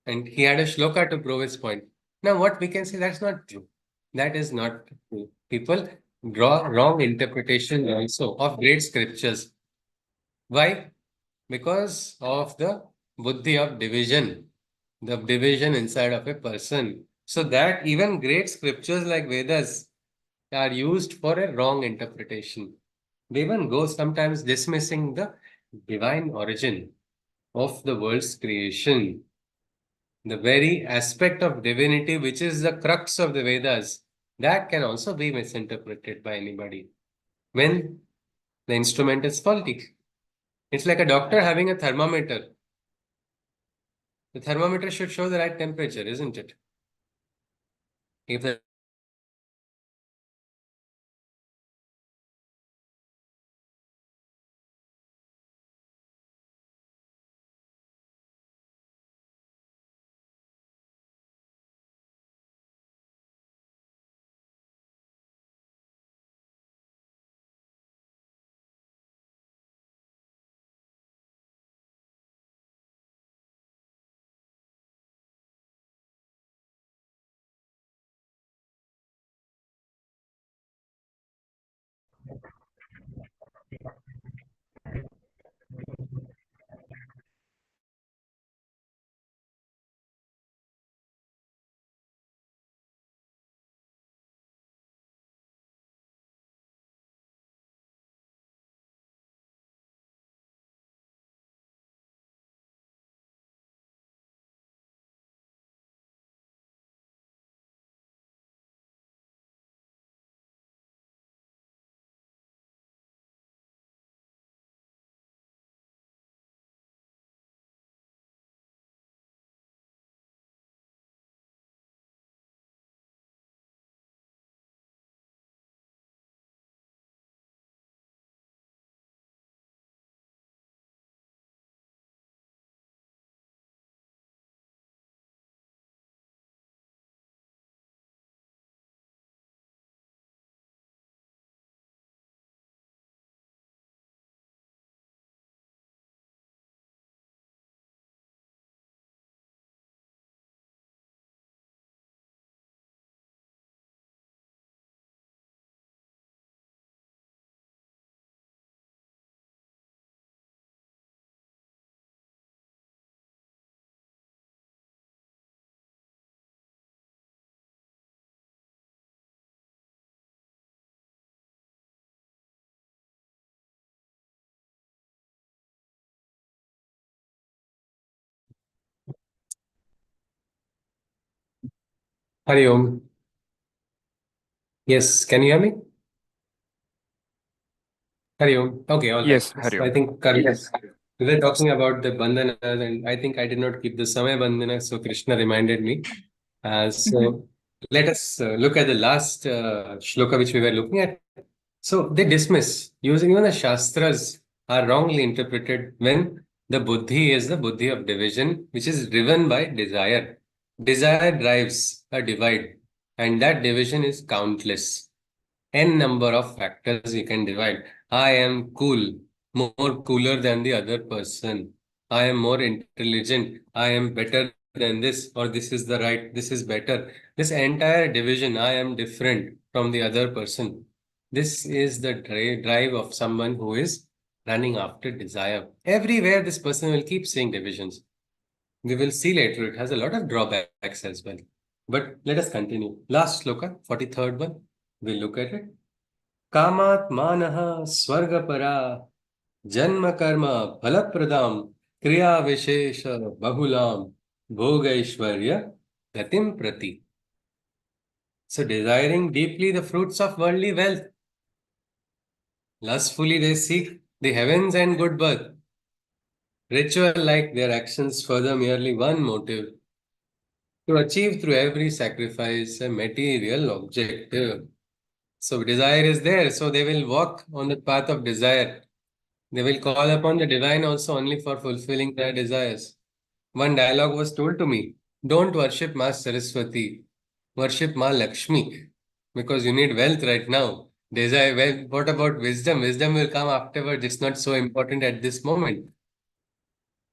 And he had a shloka to prove his point. Now, what we can say, that's not true. That is not true. People draw wrong interpretation also of great scriptures. Why? Because of the buddhi of division, the division inside of a person. So that even great scriptures like Vedas are used for a wrong interpretation. They even go sometimes dismissing the divine origin of the world's creation, the very aspect of divinity, which is the crux of the Vedas, that can also be misinterpreted by anybody when the instrument is faulty. It's like a doctor having a thermometer. The thermometer should show the right temperature, isn't it? If the Hari Om. Yes, can you hear me? Hari Om. Okay, all right. Yes, So Hari I Om. think yes. We were talking about the bandhanas, and I think I did not keep the Samay bandhana, so Krishna reminded me. So let us look at the last shloka which we were looking at. So they dismiss, using even the Shastras are wrongly interpreted when the buddhi is the buddhi of division, which is driven by desire. Desire drives a divide, and that division is countless. N number of factors you can divide. I am cool, more cooler than the other person. I am more intelligent. I am better than this, or this is the right, this is better. This entire division, I am different from the other person. This is the drive of someone who is running after desire. Everywhere, this person will keep seeing divisions. We will see later, it has a lot of drawbacks as well. But let us continue. Last sloka, 43rd one. We'll look at it. कामात्मानः स्वर्गपरा जन्म कर्म फलप्रदां क्रिया विशेष बहुलां भोगैश्वर्य गतिं प्रति. So desiring deeply the fruits of worldly wealth, lustfully they seek the heavens and good birth. Ritual like their actions further merely one motive, to achieve through every sacrifice a material objective. So desire is there, so they will walk on the path of desire. They will call upon the divine also only for fulfilling their desires. One dialogue was told to me, don't worship Ma Saraswati, worship Ma Lakshmi, because you need wealth right now. Desire, well, what about wisdom? Wisdom will come afterwards. It's not so important at this moment.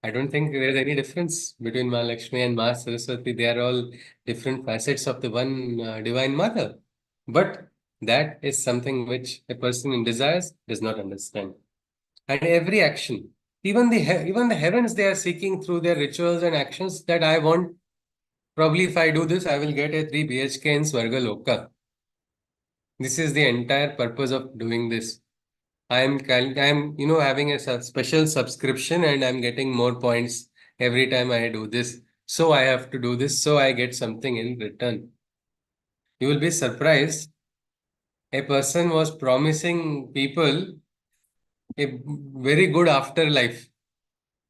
I don't think there is any difference between Ma Lakshmi and Ma Saraswati. They are all different facets of the one divine mother. But that is something which a person in desires does not understand. And every action, even the heavens, they are seeking through their rituals and actions that I want. Probably, if I do this, I will get a 3 BHK in Swargaloka. This is the entire purpose of doing this. I'm having a special subscription and I'm getting more points every time I do this. So I have to do this so I get something in return. You will be surprised. A person was promising people a very good afterlife.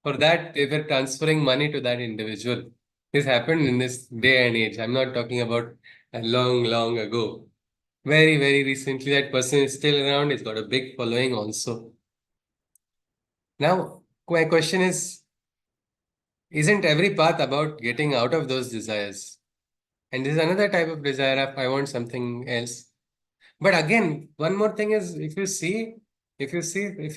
For that, they were transferring money to that individual. This happened in this day and age. I'm not talking about a long, long ago. Very, very recently, that person is still around. He's got a big following also. Now, my question is, isn't every path about getting out of those desires? And this is another type of desire of I want something else. But again, one more thing is if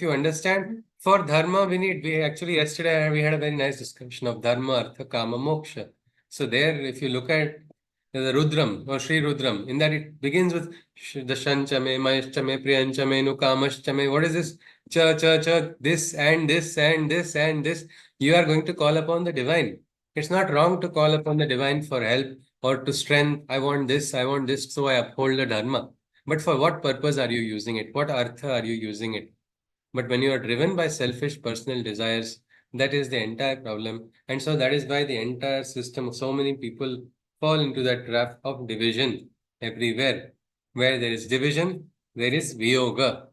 you understand, for dharma, we actually yesterday we had a very nice discussion of dharma, artha, kama, moksha. So there, if you look at the Rudram or Sri Rudram, in that it begins with the Shanchame, Mayaschame, Priyanchame, Nukamashchame. What is this? Cha, this and this and this and this. You are going to call upon the divine. It's not wrong to call upon the divine for help or to strength. I want this, so I uphold the dharma. But for what purpose are you using it? What artha are you using it? But when you are driven by selfish personal desires, that is the entire problem. And so that is why the entire system, so many people fall into that trap of division everywhere. Where there is division, there is viyoga.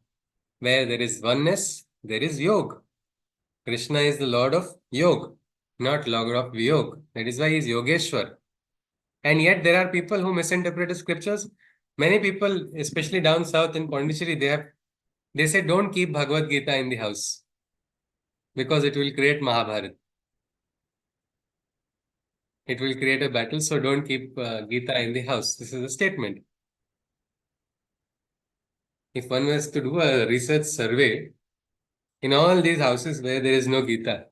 Where there is oneness, there is yoga. Krishna is the Lord of yoga, not Lord of viyog. That is why he is Yogeshwar. And yet there are people who misinterpret the scriptures. Many people, especially down south in Pondicherry, they say don't keep Bhagavad Gita in the house because it will create Mahabharata. It will create a battle, so don't keep Gita in the house. This is a statement. If one was to do a research survey in all these houses where there is no Gita,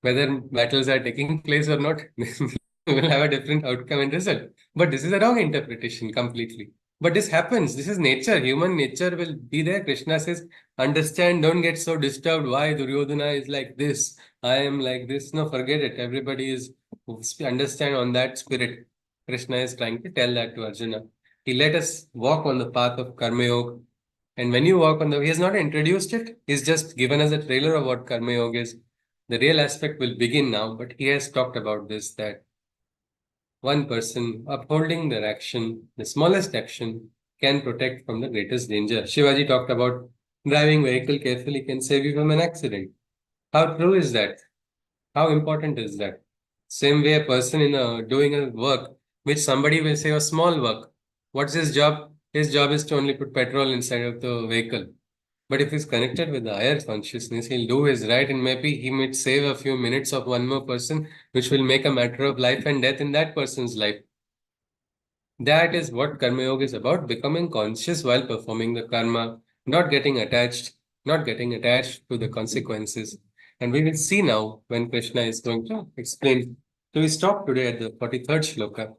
whether battles are taking place or not, will have a different outcome and result. But this is a wrong interpretation completely. But this happens. This is nature. Human nature will be there. Krishna says, understand, don't get so disturbed. Why Duryodhana is like this? I am like this. No, forget it. Everybody is understand on that spirit. Krishna is trying to tell that to Arjuna. He let us walk on the path of Karma Yoga. And when you walk on he has not introduced it. He's just given us a trailer of what Karma Yoga is. The real aspect will begin now, but he has talked about this that one person upholding their action, the smallest action, can protect from the greatest danger. Shivaji talked about driving vehicle carefully can save you from an accident. How true is that? How important is that? Same way a person in doing a work which somebody will say a small work. What's his job? His job is to only put petrol inside of the vehicle. But if he's connected with the higher consciousness, he'll do his right and maybe he might save a few minutes of one more person, which will make a matter of life and death in that person's life. That is what Karma Yoga is about, becoming conscious while performing the karma, not getting attached to the consequences. And we will see now when Krishna is going to explain. So we stop today at the 43rd shloka.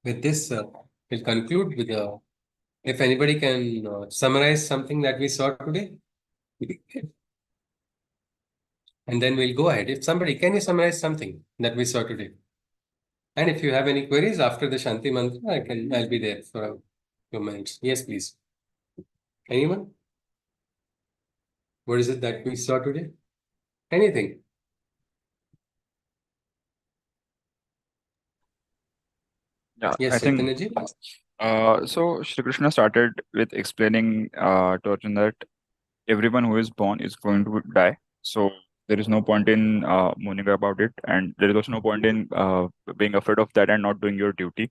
With this, we'll conclude with if anybody can summarize something that we saw today. And then we'll go ahead. If somebody, can you summarize something that we saw today? And if you have any queries after the Shanti Mantra, I'll be there for a few minutes. Yes, please. Anyone? What is it that we saw today? Anything? Yeah, Yes, I think Chaitanya ji? so. Shri Krishna started with explaining to Arjuna that everyone who is born is going to die. So there is no point in mourning about it, and there is also no point in being afraid of that and not doing your duty.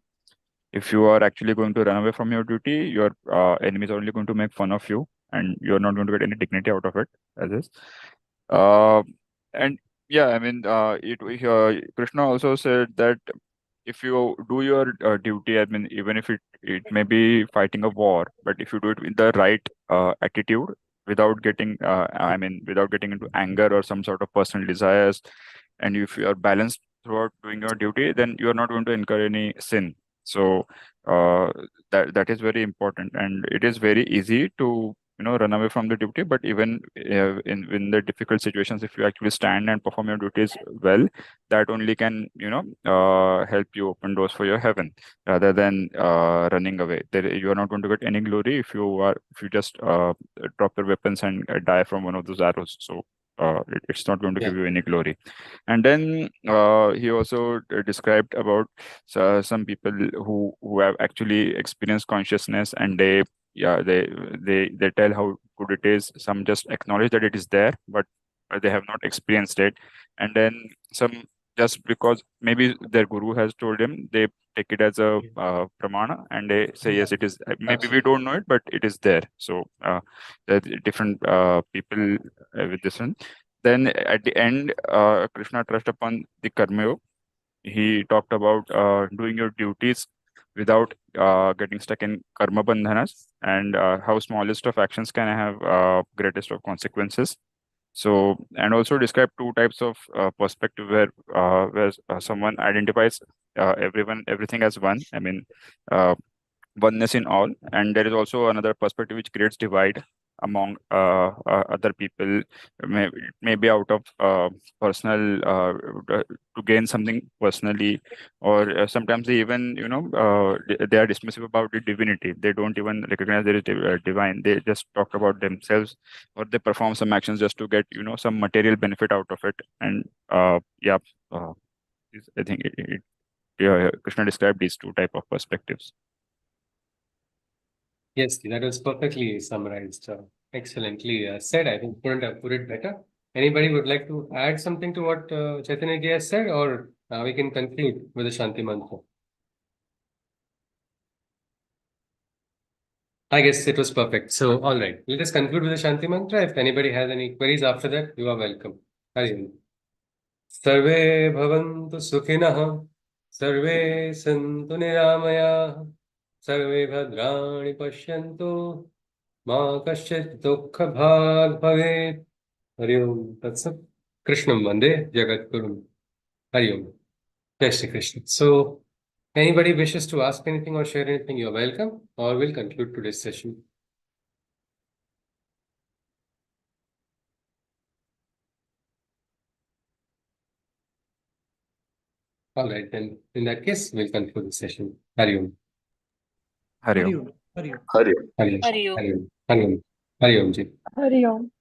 If you are actually going to run away from your duty, your enemies are only going to make fun of you, and you're not going to get any dignity out of it. As is, uh, and yeah, I mean, Krishna also said that if you do your duty, I mean, even if it may be fighting a war, but if you do it with the right attitude, without getting, without getting into anger or some sort of personal desires. And if you are balanced throughout doing your duty, then you are not going to incur any sin. So that is very important, and it is very easy to run away from the duty. But even in the difficult situations, if you actually stand and perform your duties well, that only can help you open doors for your heaven, rather than running away. You are not going to get any glory if you just drop your weapons and die from one of those arrows. So it's not going to give you any glory. And then he also described about some people who have actually experienced consciousness, and they tell how good it is. Some just acknowledge that it is there, but they have not experienced it. And then some, just because maybe their guru has told him, they take it as a pramana, and they say, yes, it is. Maybe we don't know it, but it is there. So there are different people with this one. Then at the end, Krishna touched upon the karma yoga. He talked about doing your duties without getting stuck in karma bandhanas, and how smallest of actions can have greatest of consequences. So, and also describe two types of perspective where someone identifies everything as one. Oneness in all, and there is also another perspective which creates divide among other people, maybe out of personal to gain something personally, or sometimes they even they are dismissive about the divinity. They don't even recognize there is divine. They just talk about themselves, or they perform some actions just to get some material benefit out of it. And I think Krishna described these two type of perspectives. Yes, that was perfectly summarized. Excellently said. I think couldn't have put it better. Anybody would like to add something to what Chaitanya ji has said, or we can conclude with the Shanti Mantra? I guess it was perfect. So, all right, let us conclude with the Shanti Mantra. If anybody has any queries after that, you are welcome. Hari Om. Sarve bhavantu sukhinah, sarve santu niramaya, सर्वे भद्राणि पश्यन्तु मा कश्चित् दुःखभाग् भवेत् हरि ओम तत्सत् कृष्णं वन्दे जगद्गुरुं हरि ओम जय Shri Krishna so anybody wishes to ask anything or share anything you're welcome or we'll conclude today's session. All right, then in that case we'll conclude the session. Hari Om. Hari Om. Hari Om. Hari Om. Hari Om. Hari Om. Hari Om. Hari Om. Hari Om. Hari Om ji. Hari Om.